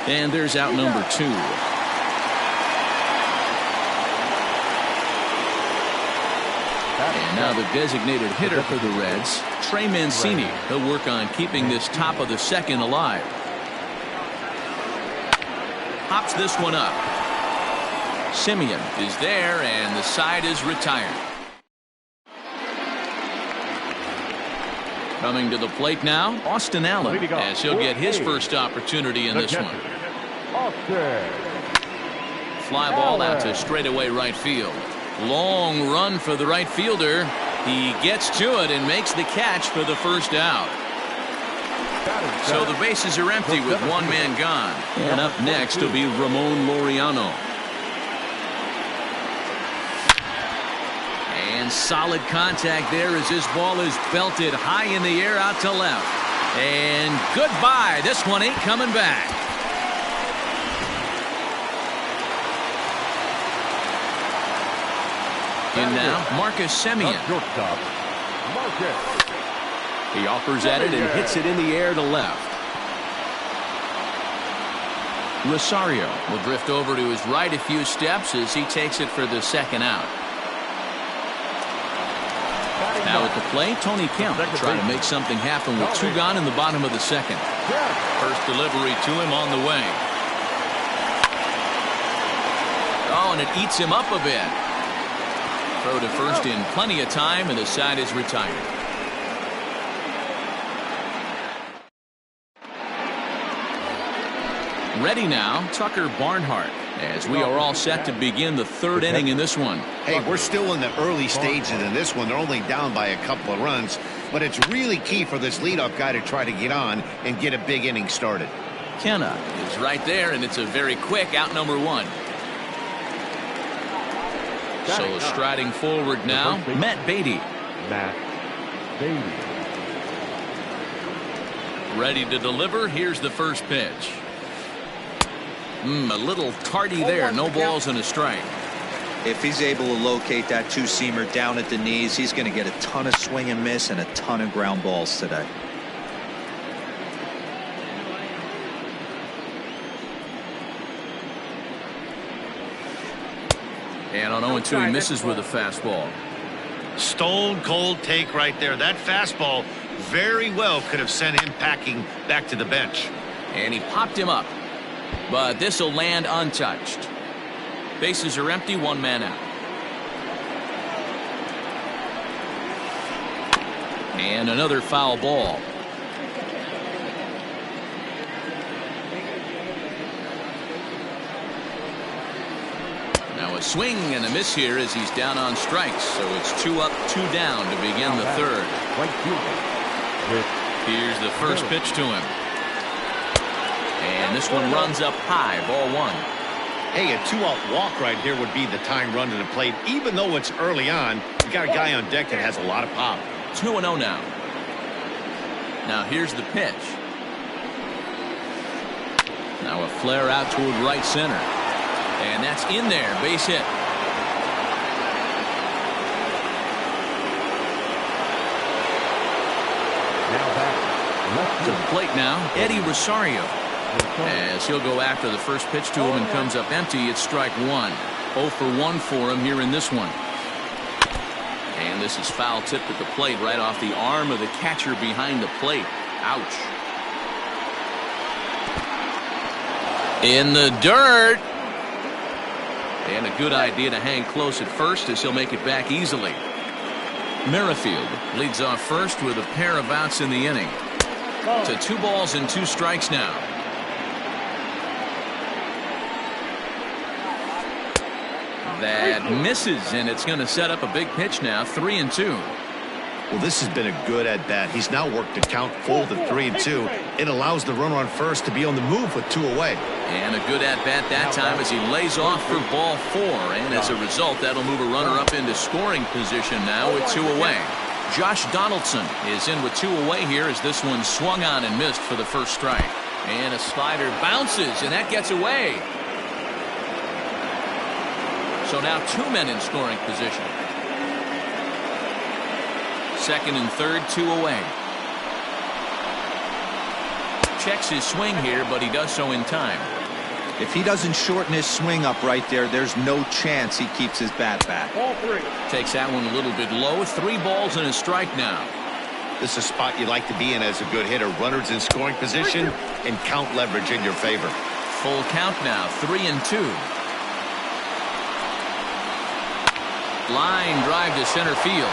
S1: And there's out number 2. And now the designated hitter for the Reds, Trey Mancini. He'll work on keeping this top of the second alive. Hops this one up. Simeon is there, and the side is retired. Coming to the plate now, Austin Allen, as he'll get his first opportunity in this one. Fly ball out to straightaway right field. Long run for the right fielder. He gets to it and makes the catch for the first out. So the bases are empty with one man gone. And up next will be Ramon Laureano. And solid contact there as this ball is belted high in the air out to left. And goodbye. This one ain't coming back. In now, Marcus Semien. He offers at it and hits it in the air to left. Rosario will drift over to his right a few steps as he takes it for the second out. Now at the plate, Tony Kemp trying to make something happen with 2 gone in the bottom of the second. First delivery to him on the way. Oh, and it eats him up a bit. Throw to first in plenty of time, and the side is retired. Ready now, Tucker Barnhart, as we are all set to begin the third inning in this one.
S4: Hey, we're still in the early stages in this one. They're only down by a couple of runs, but it's really key for this leadoff guy to try to get on and get a big inning started.
S1: Kenna is right there, and it's a very quick out number 1. So striding forward now, Matt Beatty. Ready to deliver. Here's the first pitch. A little tardy there. No balls and a strike.
S3: If he's able to locate that 2-seamer down at the knees, he's going to get a ton of swing and miss and a ton of ground balls today.
S1: And on 0-2, he misses with a fastball.
S4: Stone cold take right there. That fastball very well could have sent him packing back to the bench.
S1: And he popped him up. but this will land untouched. Bases are empty, one man out. And another foul ball. Now a swing and a miss here as he's down on strikes. So it's 2 up, 2 down to begin the third. Here's the first pitch to him. And this one runs up high, ball 1.
S4: Hey, a 2-out walk right here would be the tying run to the plate. Even though it's early on, you got a guy on deck that has a lot of pop.
S1: 2-0 now. Now here's the pitch. Now a flare out toward right center. And that's in there, base hit.
S2: Now back.
S1: To the plate now, Eddie Rosario. As he'll go after the first pitch to him and comes up empty, it's strike 1. 0 for 1 for him here in this one. And this is foul tipped at the plate right off the arm of the catcher behind the plate. Ouch. In the dirt. And a good idea to hang close at first as he'll make it back easily. Merrifield leads off first with a pair of outs in the inning. To 2 balls and 2 strikes now. That misses, and it's going to set up a big pitch now. 3-2.
S4: Well, this has been a good at-bat. He's now worked the count full to 3-2. It allows the runner on first to be on the move with 2 away.
S1: And a good at-bat that time as he lays off for ball 4. And as a result, that'll move a runner up into scoring position now with 2 away. Josh Donaldson is in with 2 away here as this one swung on and missed for the first strike. And a slider bounces, and that gets away. So now 2 men in scoring position. Second and third, 2 away. Checks his swing here, but he does so in time.
S3: If he doesn't shorten his swing up right there, there's no chance he keeps his bat back.
S2: Ball 3.
S1: Takes that one a little bit low. 3 balls and a strike now.
S4: This is a spot you like to be in as a good hitter. Runners in scoring position and count leverage in your favor.
S1: Full count now, 3-2. Line drive to center field.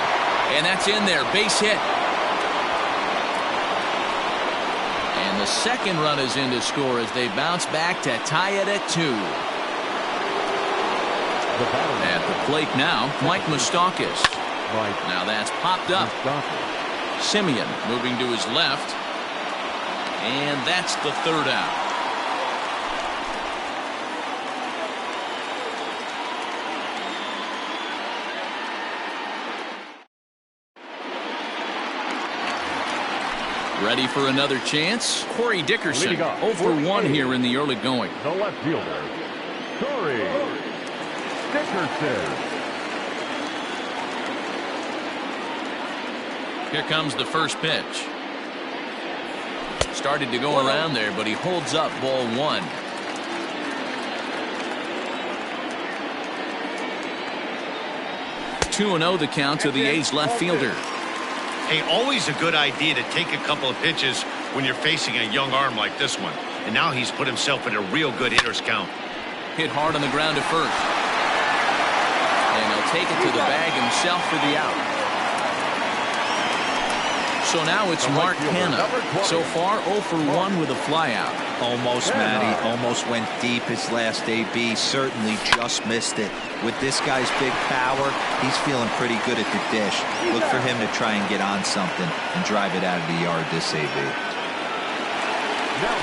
S1: And that's in there, base hit. And the second run is in to score as they bounce back to tie it at 2. At the plate now, Mike Moustakas. Now that's popped up. Simeon moving to his left. And that's the third out. Ready for another chance? Corey Dickerson, 0 for 1 here in the early going.
S2: The left fielder, Corey Dickerson.
S1: Here comes the first pitch. Started to go around there, but he holds up ball 1. Two 2-0 the count to the A's left fielder.
S4: Hey, always a good idea to take a couple of pitches when you're facing a young arm like this one. And now he's put himself in a real good hitter's count.
S1: Hit hard on the ground at first. And he'll take it to the bag himself for the out. So now it's Mark Hanna. So far 0 for 1 with a flyout.
S3: Almost, Matty. Almost went deep his last AB. Certainly just missed it. With this guy's big power, he's feeling pretty good at the dish. Look for him to try and get on something and drive it out of the yard this AB.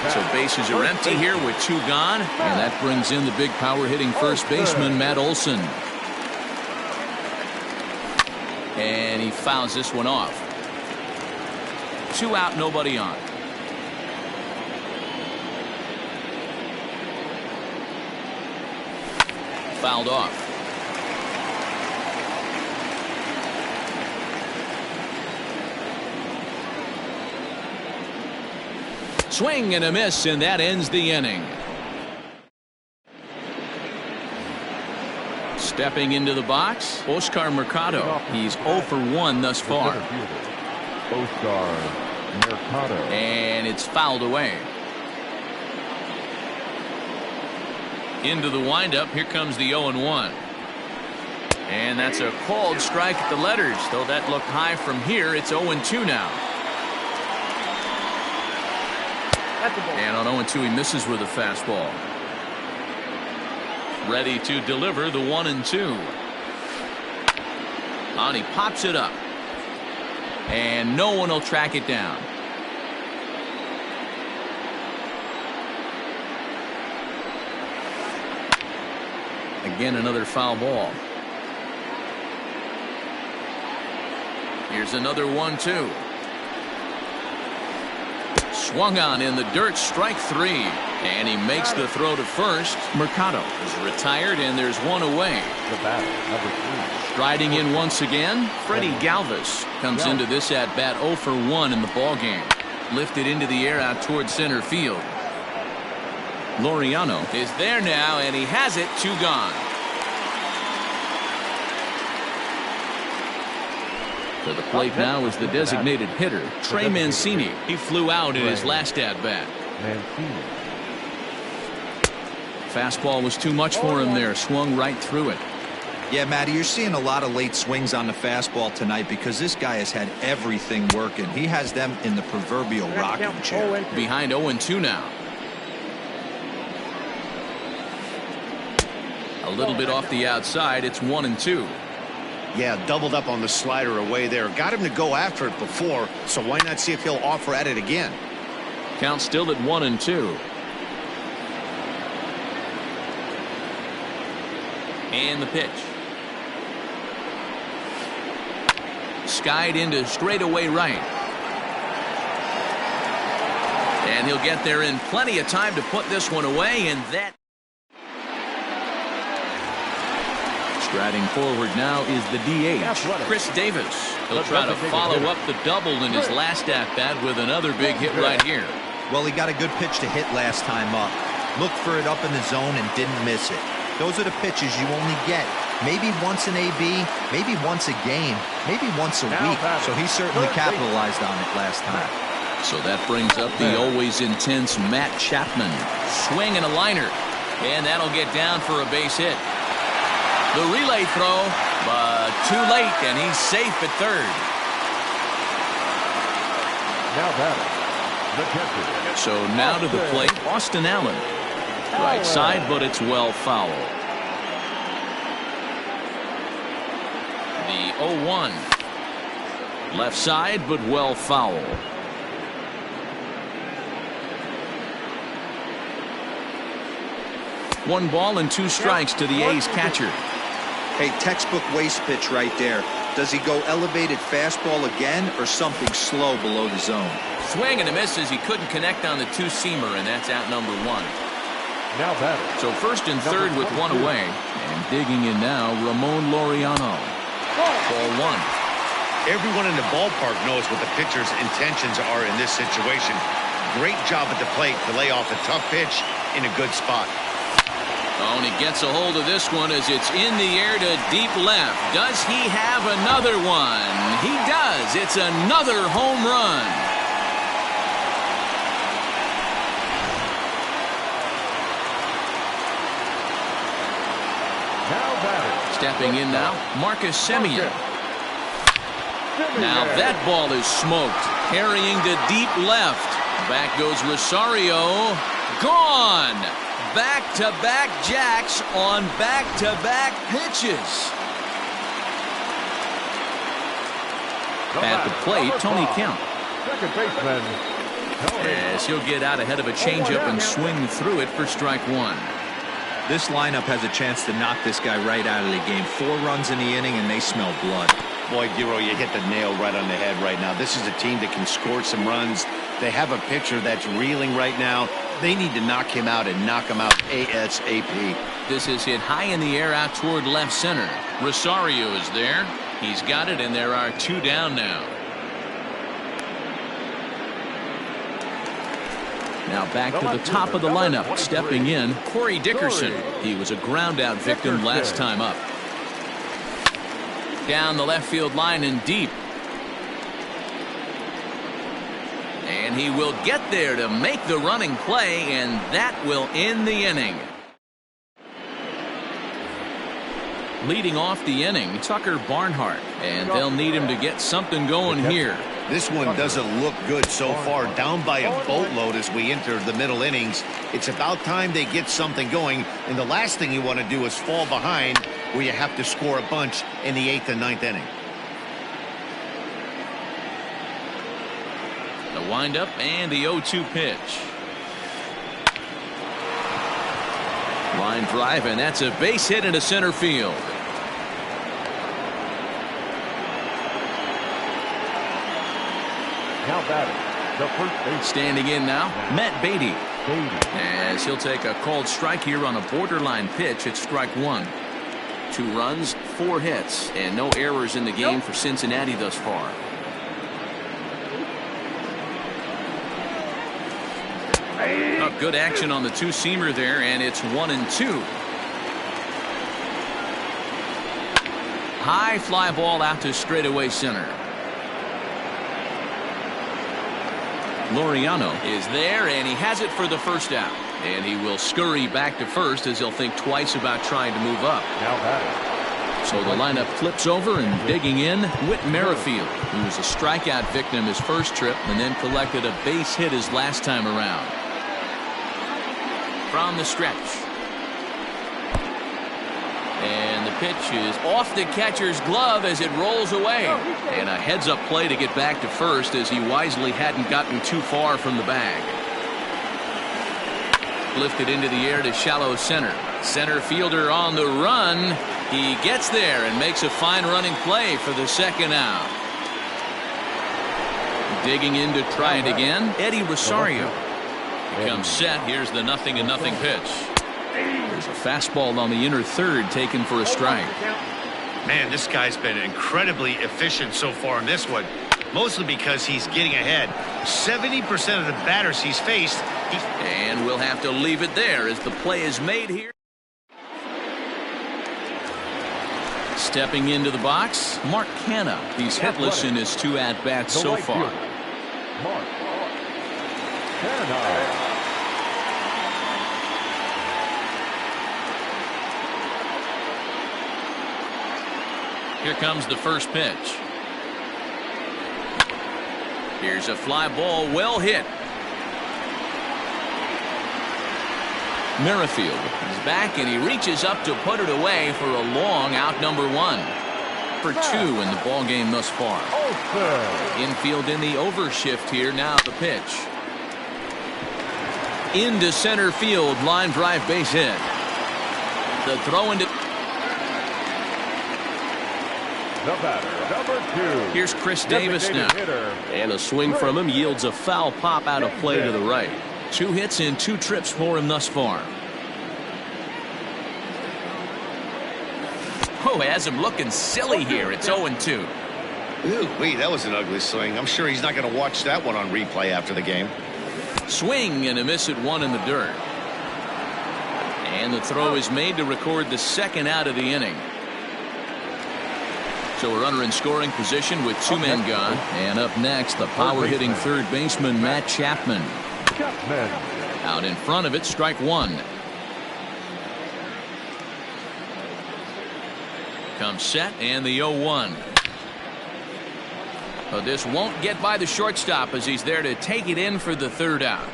S1: So bases are empty here with 2 gone. And that brings in the big power hitting first baseman, Matt Olson. And he fouls this one off. 2 out, nobody on. Fouled off. Swing and a miss, and that ends the inning. Stepping into the box, Oscar Mercado. He's 0 for 1 thus far.
S2: Oscar Mercado.
S1: And it's fouled away. Into the windup. Here comes the 0-1. And that's a called strike at the letters. Though that looked high from here, it's 0-2 now. And on 0-2, he misses with a fastball. Ready to deliver the 1-2. And he pops it up. And no one will track it down. Again, another foul ball. Here's another 1-2. Swung on in the dirt, strike 3. And he makes the throw to first. Mercado is retired, and there's one away.
S2: The batter, number 3.
S1: Striding in once again, Freddie Galvis comes into this at bat 0 for 1 in the ball game. Lifted into the air out towards center field. Laureano is there now, and he has it. 2 gone. To the plate now is the designated hitter, Trey Mancini. He flew out in his last at-bat. Fastball was too much for him there. Swung right through it.
S3: Yeah, Matty, you're seeing a lot of late swings on the fastball tonight because this guy has had everything working. He has them in the proverbial rocking chair.
S1: Behind 0-2 now. A little bit off the outside. It's 1-2.
S4: Yeah, doubled up on the slider away there. Got him to go after it before, so why not see if he'll offer at it again?
S1: Count still at 1-2. And the pitch. Skied into straightaway right. And he'll get there in plenty of time to put this one away, and that. Striding forward now is the DH, Chris Davis. He'll try to follow up the double in his last at-bat with another big hit right here.
S3: Well, he got a good pitch to hit last time up. Looked for it up in the zone and didn't miss it. Those are the pitches you only get. Maybe once an AB, maybe once a game, maybe once a week. So he certainly capitalized on it last time.
S1: So that brings up the always intense Matt Chapman. Swing and a liner. And that'll get down for a base hit. The relay throw, but too late, and he's safe at third.
S2: Now batting, the catcher.
S1: So now to the plate, Austin Allen. Right side, but it's well foul. The 0-1. Left side, but well foul. One ball and 2 strikes to the A's catcher.
S3: Hey, textbook waste pitch right there. Does he go elevated fastball again or something slow below the zone?
S1: Swing and a miss as he couldn't connect on the 2-seamer, and that's out number 1.
S2: Now batter.
S1: So first and third with 1 away. And digging in now, Ramon Laureano. Ball 1.
S4: Everyone in the ballpark knows what the pitcher's intentions are in this situation. Great job at the plate to lay off a tough pitch in a good spot.
S1: Oh, and he gets a hold of this one as it's in the air to deep left. Does he have another one? He does. It's another home run.
S2: Now batting.
S1: Stepping in now, Marcus Semien. Now that ball is smoked. Carrying to deep left. Back goes Rosario. Gone. Back-to-back jacks on back-to-back pitches. At the plate, Tony Kemp.
S2: Second baseman.
S1: Yes, he'll get out ahead of a changeup and swing through it for strike 1.
S3: This lineup has a chance to knock this guy right out of the game. 4 runs in the inning, and they smell blood.
S4: Boy, Giro, you hit the nail right on the head right now. This is a team that can score some runs. They have a pitcher that's reeling right now. They need to knock him out and knock him out ASAP.
S1: This is hit high in the air out toward left center. Rosario is there. He's got it, and there are 2 down now. Now back to the top of the lineup. Stepping in, Corey Dickerson. He was a ground-out victim last time up. Down the left field line and deep. And he will get there to make the running play, and that will end the inning. Leading off the inning, Tucker Barnhart, and they'll need him to get something going here.
S4: This one doesn't look good so far. Down by a boatload as we enter the middle innings. It's about time they get something going, and the last thing you want to do is fall behind where you have to score a bunch in the 8th and 9th inning.
S1: The windup and the 0-2 pitch. Line drive, and that's a base hit into center field.
S2: Now batting, the first base.
S1: Standing in now, Matt Beatty. As he'll take a called strike here on a borderline pitch at strike one. 2 runs, 4 hits, and no errors in the game for Cincinnati thus far. Oh, good action on the 2-seamer there, and it's 1-2. High fly ball out to straightaway center. Laureano is there, and he has it for the first out. And he will scurry back to first as he'll think twice about trying to move up.
S2: Now batting.
S1: So the lineup flips over, and digging in, Whit Merrifield, who was a strikeout victim his first trip and then collected a base hit his last time around. From the stretch. And the pitch is off the catcher's glove as it rolls away. And a heads-up play to get back to first as he wisely hadn't gotten too far from the bag. Lifted into the air to shallow center. Center fielder on the run. He gets there and makes a fine running play for the second out. Digging in to try it again, Eddie Rosario. Becomes set. Here's the 0-0 pitch. There's a fastball on the inner third taken for a strike.
S4: Man, this guy's been incredibly efficient so far in this one, mostly because he's getting ahead. 70% of the batters he's faced.
S1: And we'll have to leave it there as the play is made here. Stepping into the box, Mark Canha. He's hitless in his 2 at-bats so far.
S2: Mark Canha.
S1: Here comes the first pitch. Here's a fly ball, well hit. Merrifield is back, and he reaches up to put it away for a long out number 1. For 2 in the ball game thus far. Infield in the overshift here. Now the pitch. Into center field, line drive, base hit. The throw into.
S2: The batter, number 2.
S1: Here's Chris Davis now. And a swing from him yields a foul pop out of play to the right. 2 hits in 2 trips for him thus far. Oh, has him looking silly here. It's 0-2.
S4: Ooh, that was an ugly swing. I'm sure he's not going to watch that one on replay after the game.
S1: Swing and a miss at 1 in the dirt. And the throw is made to record the second out of the inning. So a runner in scoring position with 2 men gone. And up next, the power-hitting third baseman, Matt Chapman. Out in front of it, strike 1. Comes set, and the 0-1. But this won't get by the shortstop as he's there to take it in for the third out.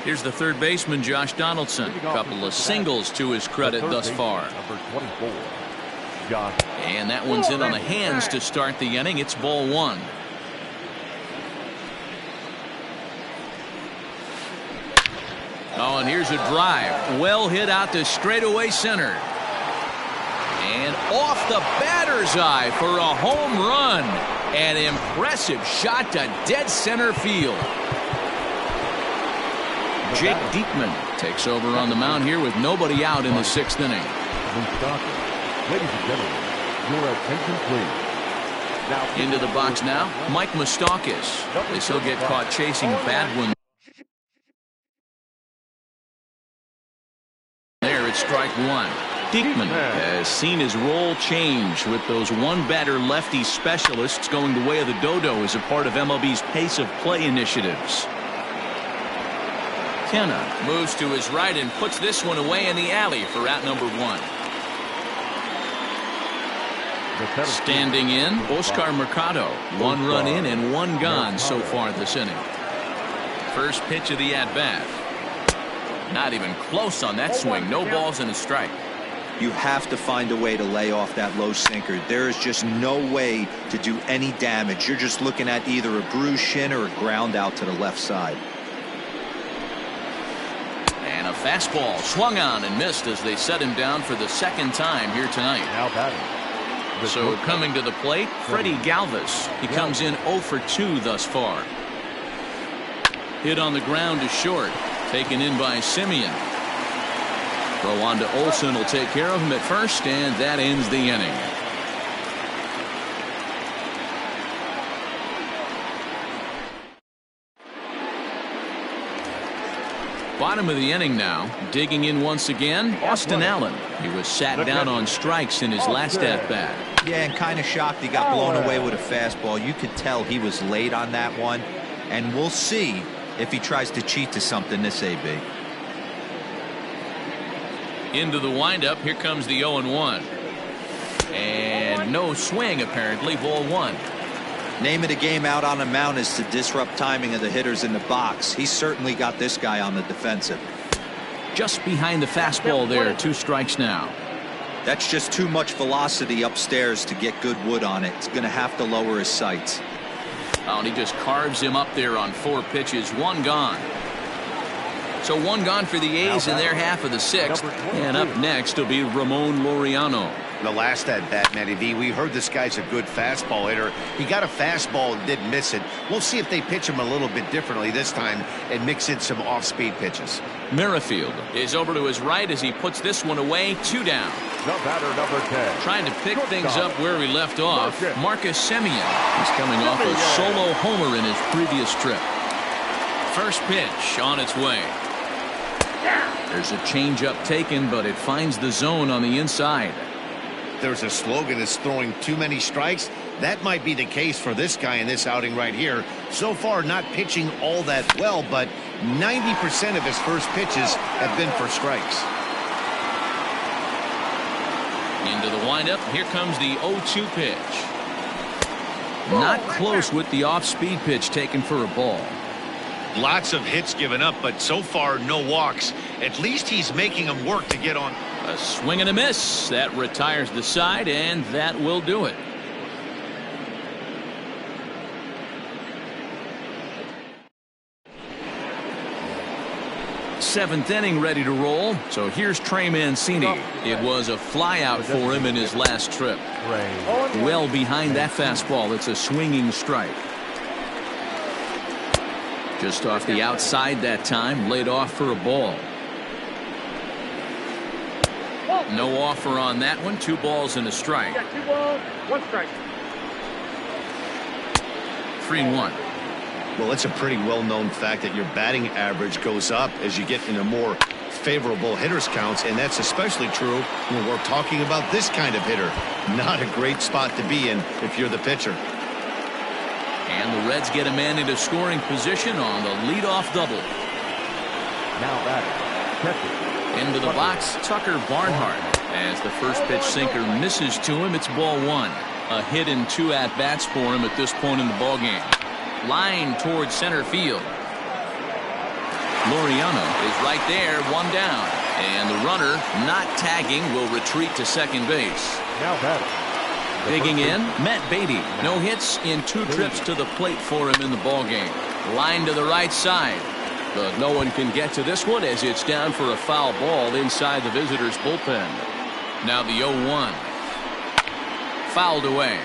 S1: Here's the third baseman, Josh Donaldson. A couple of singles to his credit thus far. And that one's in on the hands to start the inning. It's ball 1. Oh, and here's a drive. Well hit out to straightaway center. And off the batter's eye for a home run. An impressive shot to dead center field. Jake Diekman takes over on the mound here with nobody out in the 6th inning.
S2: Ladies and gentlemen, your attention please. Now
S1: into the box now, Mike Moustakas, as he'll get caught chasing a bad one. There it's strike 1. Diekman has seen his role change with those one-batter lefty specialists going the way of the dodo as a part of MLB's pace of play initiatives. McKenna moves to his right and puts this one away in the alley for out number 1. Standing in, Oscar Mercado. 1 run in and 1 gone so far this inning. First pitch of the at-bat. Not even close on that swing. No balls and a strike.
S3: You have to find a way to lay off that low sinker. There is just no way to do any damage. You're just looking at either a bruised shin or a ground out to the left side.
S1: And a fastball swung on and missed as they set him down for the 2nd time here tonight.
S2: Now batting.
S1: So coming to the plate, Freddie Galvis. He comes in 0 for 2 thus far. Hit on the ground to short. Taken in by Simeon. Throw on to Olsen will take care of him at first, and that ends the inning. Bottom of the inning now. Digging in once again, Austin Allen. He was sat down on strikes in his last at-bat.
S3: Yeah, and kind of shocked he got blown away with a fastball. You could tell he was late on that one. And we'll see if he tries to cheat to something this AB.
S1: Into the windup. Here comes the 0-1. And no swing, apparently. Ball 1.
S3: Name of the game out on the mound is to disrupt timing of the hitters in the box. He's certainly got this guy on the defensive.
S1: Just behind the fastball there. 2 strikes now.
S3: That's just too much velocity upstairs to get good wood on it. It's going to have to lower his sights.
S1: Oh, and he just carves him up there on 4 pitches. 1 gone. So 1 gone for the A's in their half of the 6th. And up next will be Ramon Laureano.
S4: The last at-bat, Matty V, we heard this guy's a good fastball hitter. He got a fastball and didn't miss it. We'll see if they pitch him a little bit differently this time and mix in some off-speed pitches.
S1: Merrifield is over to his right as he puts this one away. 2 down.
S2: The batter, number 10.
S1: Trying to pick things up where we left off. Marcus Semien. He's coming off a solo homer in his previous trip. First pitch on its way. There's a changeup taken, but it finds the zone on the inside.
S4: There's a slogan that's throwing too many strikes. That might be the case for this guy in this outing right here. So far, not pitching all that well, but 90% of his first pitches have been for strikes.
S1: Into the windup. Here comes the 0-2 pitch. Not close with the off-speed pitch taken for a ball.
S4: Lots of hits given up, but so far no walks. At least he's making them work to get on.
S1: A swing and a miss. That retires the side, and that will do it. Seventh inning ready to roll. So here's Trey Mancini. It was a flyout for him in his last trip. Well behind that fastball. It's a swinging strike. Just off the outside that time. Laid off for a ball. No offer on that one. 2 balls and a strike.
S2: 2 balls, 1 strike.
S4: 3-1. Well, it's a pretty well-known fact that your batting average goes up as you get into more favorable hitters counts, and that's especially true when we're talking about this kind of hitter. Not a great spot to be in if you're the pitcher.
S1: And the Reds get a man into scoring position on the leadoff double.
S2: Now batting.
S1: Into the box, Tucker Barnhart. As the first pitch sinker misses to him, it's ball 1. A hit in 2 at-bats for him at this point in the ballgame. Line towards center field. Laureano is right there, 1 down. And the runner, not tagging, will retreat to second base.
S2: Now batting.
S1: Digging in, Matt Beatty. No hits in 2 trips to the plate for him in the ballgame. Line to the right side. But no one can get to this one as it's down for a foul ball inside the visitors' bullpen. Now the 0-1. Fouled away.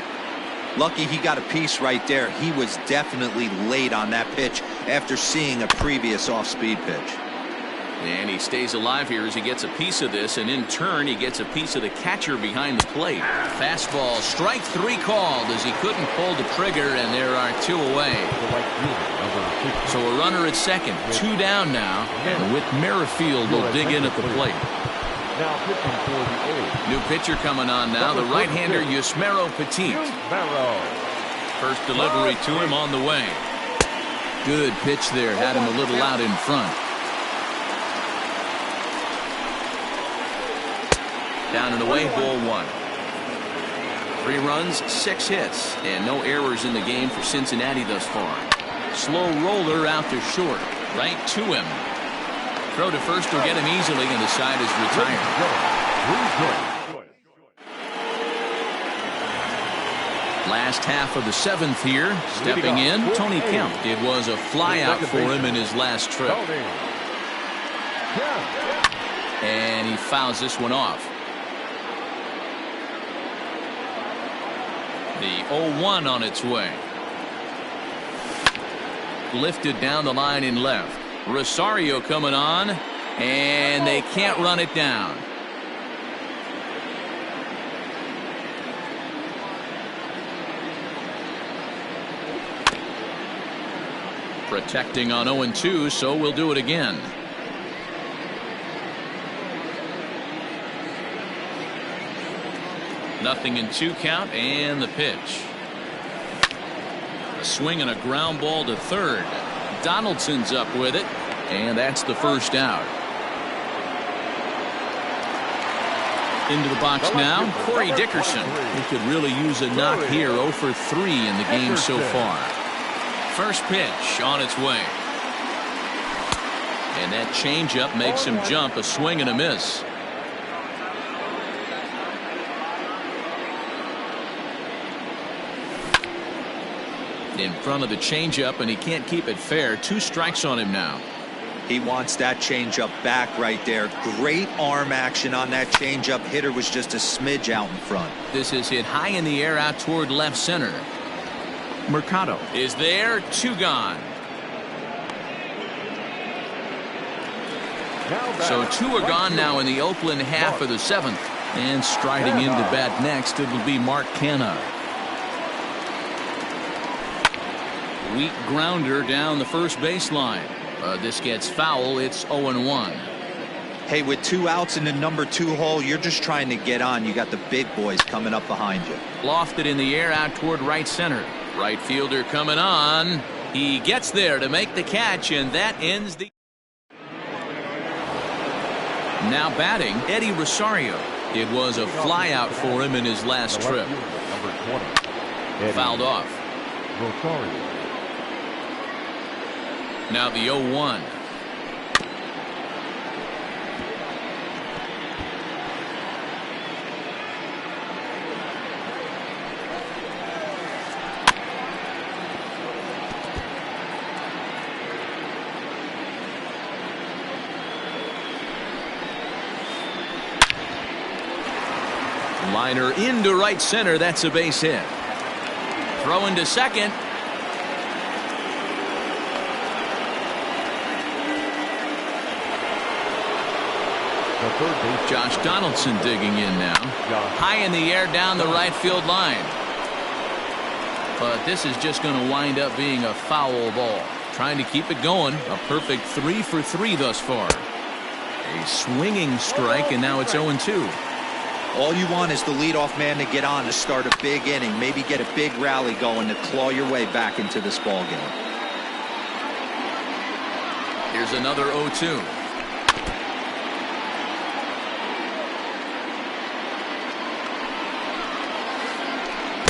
S3: Lucky he got a piece right there. He was definitely late on that pitch after seeing a previous off-speed pitch.
S1: And he stays alive here as he gets a piece of this, and in turn he gets a piece of the catcher behind the plate. Fastball, strike 3 called as he couldn't pull the trigger, and there are 2 away. So a runner at second, 2 down now, and with Merrifield will dig in at the plate.
S2: Now pitching for the A's.
S1: New pitcher coming on now, the right-hander Yusmeiro Petit. First delivery to him on the way. Good pitch there, had him a little out in front. Down and away, ball 1. 3 runs, 6 hits, and no errors in the game for Cincinnati thus far. Slow roller out to short. Right to him. Throw to first will get him easily, and the side is retired. Last half of the 7th here. Stepping in, Tony Kemp. It was a flyout for him in his last trip. And he fouls this one off. The 0-1 on its way. Lifted down the line in left. Rosario coming on, and they can't run it down. Protecting on 0-2, so we'll do it again. Nothing in 2 count, and the pitch. A swing and a ground ball to third. Donaldson's up with it, and that's the first out. Into the box now, Corey Dickerson. He could really use a knock here. 0 for 3 in the game so far. First pitch on its way. And that changeup makes him jump. A swing and a miss. In front of the changeup, and he can't keep it fair. 2 strikes on him now.
S3: He wants that changeup back right there. Great arm action on that changeup. Hitter was just a smidge out in front.
S1: This is hit high in the air out toward left center. Mercado is there. 2 gone. So 2 are gone now in the Oakland half of the 7th. And striding into bat next, it will be Mark Canha. Weak grounder down the first baseline. This gets foul. It's 0-1.
S3: Hey, with 2 outs in the number 2 hole, you're just trying to get on. You got the big boys coming up behind you.
S1: Lofted in the air out toward right center. Right fielder coming on. He gets there to make the catch, and that ends the. Now batting, Eddie Rosario. It was a flyout for him in his last trip. Fouled off.
S2: Rosario.
S1: Now the 0-1. Liner into right center. That's a base hit. Throw into second. Josh Donaldson digging in now. High in the air down the right field line. But this is just going to wind up being a foul ball. Trying to keep it going. A perfect 3 for 3 thus far. A swinging strike, and now it's 0-2.
S3: All you want is the leadoff man to get on to start a big inning. Maybe get a big rally going to claw your way back into this ball game.
S1: Here's another 0-2.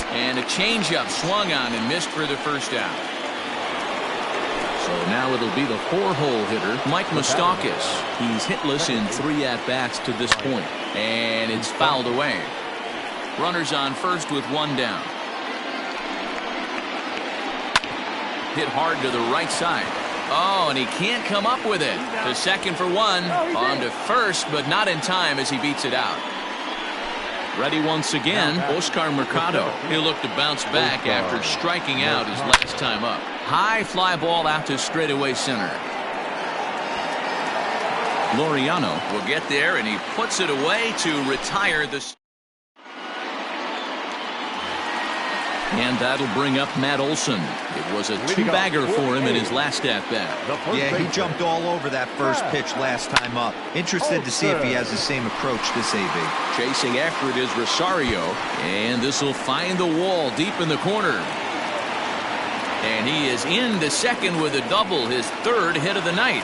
S1: And a changeup swung on and missed for the first out. So now it'll be the 4-hole hitter, Mike Moustakas. He's hitless in 3 at-bats to this point. And it's fouled away. Runners on first with 1 down. Hit hard to the right side. Oh, and he can't come up with it. To second for 1. On to first, but not in time as he beats it out. Ready once again, Oscar Mercado. He'll look to bounce back after striking out his last time up. High fly ball out to straightaway center. Laureano will get there, and he puts it away to retire the. And that'll bring up Matt Olson. It was a 2-bagger for him in his last at-bat.
S3: Yeah, he jumped all over that first pitch last time up. Interested to see if he has the same approach this AB.
S1: Chasing after it is Rosario, and this will find the wall deep in the corner. And he is into second with a double, his 3rd hit of the night.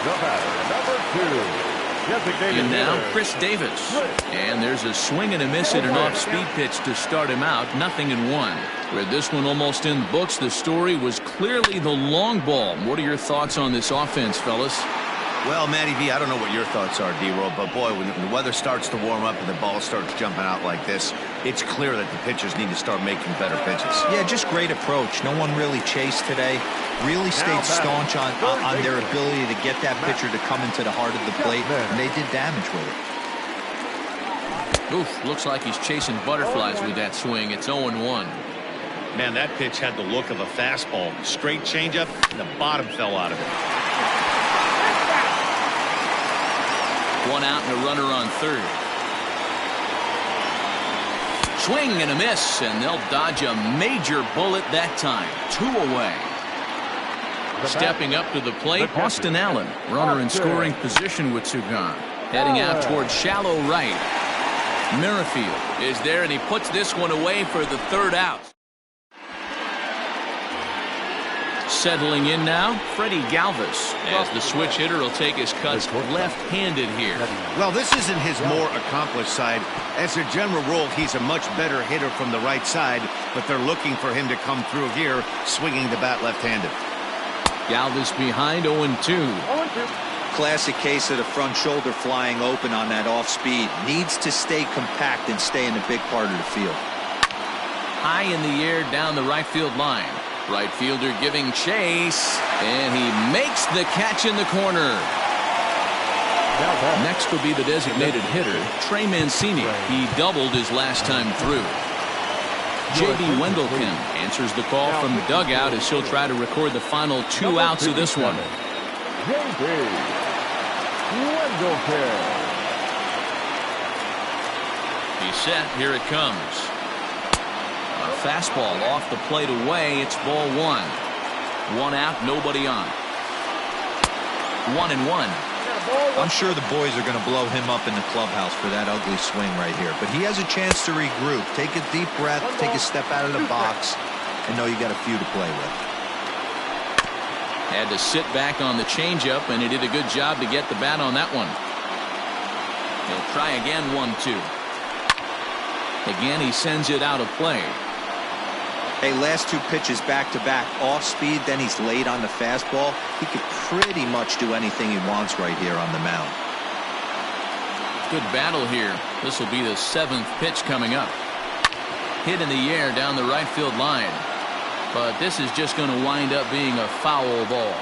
S2: The batter, number 2.
S1: In now, Chris Davis. And there's a swing and a miss at an off-speed pitch to start him out. 0-1. With this one almost in the books, the story was clearly the long ball. What are your thoughts on this offense, fellas?
S4: Well, Matty V, I don't know what your thoughts are, D-Roll, but boy, when the weather starts to warm up and the ball starts jumping out like this, it's clear that the pitchers need to start making better pitches.
S3: Yeah, just great approach. No one really chased today. Really stayed staunch on their ability to get that pitcher to come into the heart of the plate, and they did damage with it.
S1: Oof, looks like he's chasing butterflies with that swing. It's 0-1.
S4: Man, that pitch had the look of a fastball. Straight changeup, and the bottom fell out of it.
S1: One out and a runner on third. Swing and a miss, and they'll dodge a major bullet that time. 2 away. Stepping up to the plate, Austin Allen. Runner in scoring position with Sugan. Heading out towards shallow right. Merrifield is there, and he puts this one away for the third out. Settling in now, Freddie Galvis, as the switch hitter will take his cuts left-handed here.
S4: Well, this isn't his more accomplished side. As a general rule, he's a much better hitter from the right side, but they're looking for him to come through here, swinging the bat left-handed.
S1: Galvis behind 0-2.
S3: Classic case of the front shoulder flying open on that off-speed. Needs to stay compact and stay in the big part of the field.
S1: High in the air down the right field line. Right fielder giving chase, and he makes the catch in the corner. Next will be the designated hitter, Trey Mancini. He doubled his last time through. J.B. Wendelken answers the call from the dugout as he'll try to record the final 2 outs of this one.
S2: J.B. Wendelken.
S1: He's set. Here it comes. A fastball off the plate away. It's ball 1. 1 out, nobody on. 1-1.
S3: I'm sure the boys are going to blow him up in the clubhouse for that ugly swing right here. But he has a chance to regroup. Take a deep breath, take a step out of the box, and know you got a few to play with.
S1: Had to sit back on the changeup, and he did a good job to get the bat on that one. He'll try again. 1-2. Again, he sends it out of play.
S3: Hey, last 2 pitches back-to-back off speed, then he's late on the fastball. He could pretty much do anything he wants right here on the mound.
S1: Good battle here. This will be the 7th pitch coming up. Hit in the air down the right field line. But this is just going to wind up being a foul ball.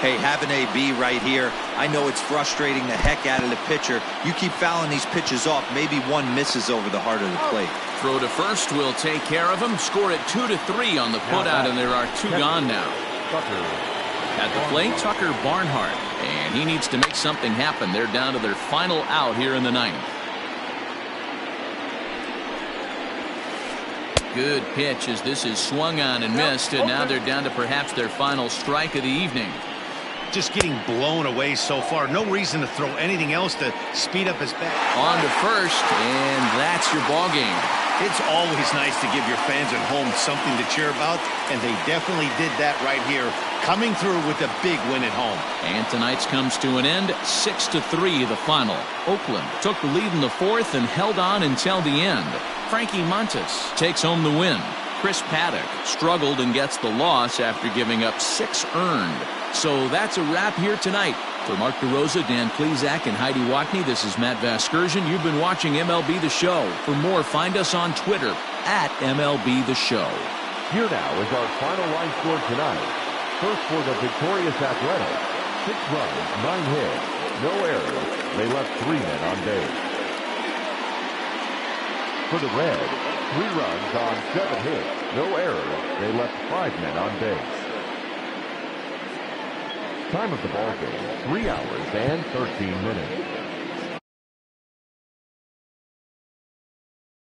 S3: Hey, have an AB right here. I know it's frustrating the heck out of the pitcher. You keep fouling these pitches off, maybe one misses over the heart of the plate.
S1: Throw to first will take care of him. Score it 2-3 on the putout, and there are 2 gone now. At the plate, Tucker Barnhart, and he needs to make something happen. They're down to their final out here in the 9th. Good pitch as this is swung on and missed, and now they're down to perhaps their final strike of the evening.
S4: Just getting blown away so far. No reason to throw anything else to speed up his bat.
S1: On to first, and that's your ball game.
S4: It's always nice to give your fans at home something to cheer about, and they definitely did that right here, coming through with a big win at home.
S1: And tonight's comes to an end, 6-3 the final. Oakland took the lead in the 4th and held on until the end. Frankie Montas takes home the win. Chris Paddock struggled and gets the loss after giving up 6 earned. So that's a wrap here tonight. For Mark DeRosa, Dan Plesac, and Heidi Wackney, this is Matt Vasgersian. You've been watching MLB The Show. For more, find us on Twitter @MLB The Show.
S2: Here now is our final line score tonight. First for the victorious Athletics, 6 runs, 9 hits, no errors. They left 3 men on base. For the Reds, 3 runs on 7 hits, no errors. They left 5 men on base. Time of the ball game, 3 hours and 13 minutes.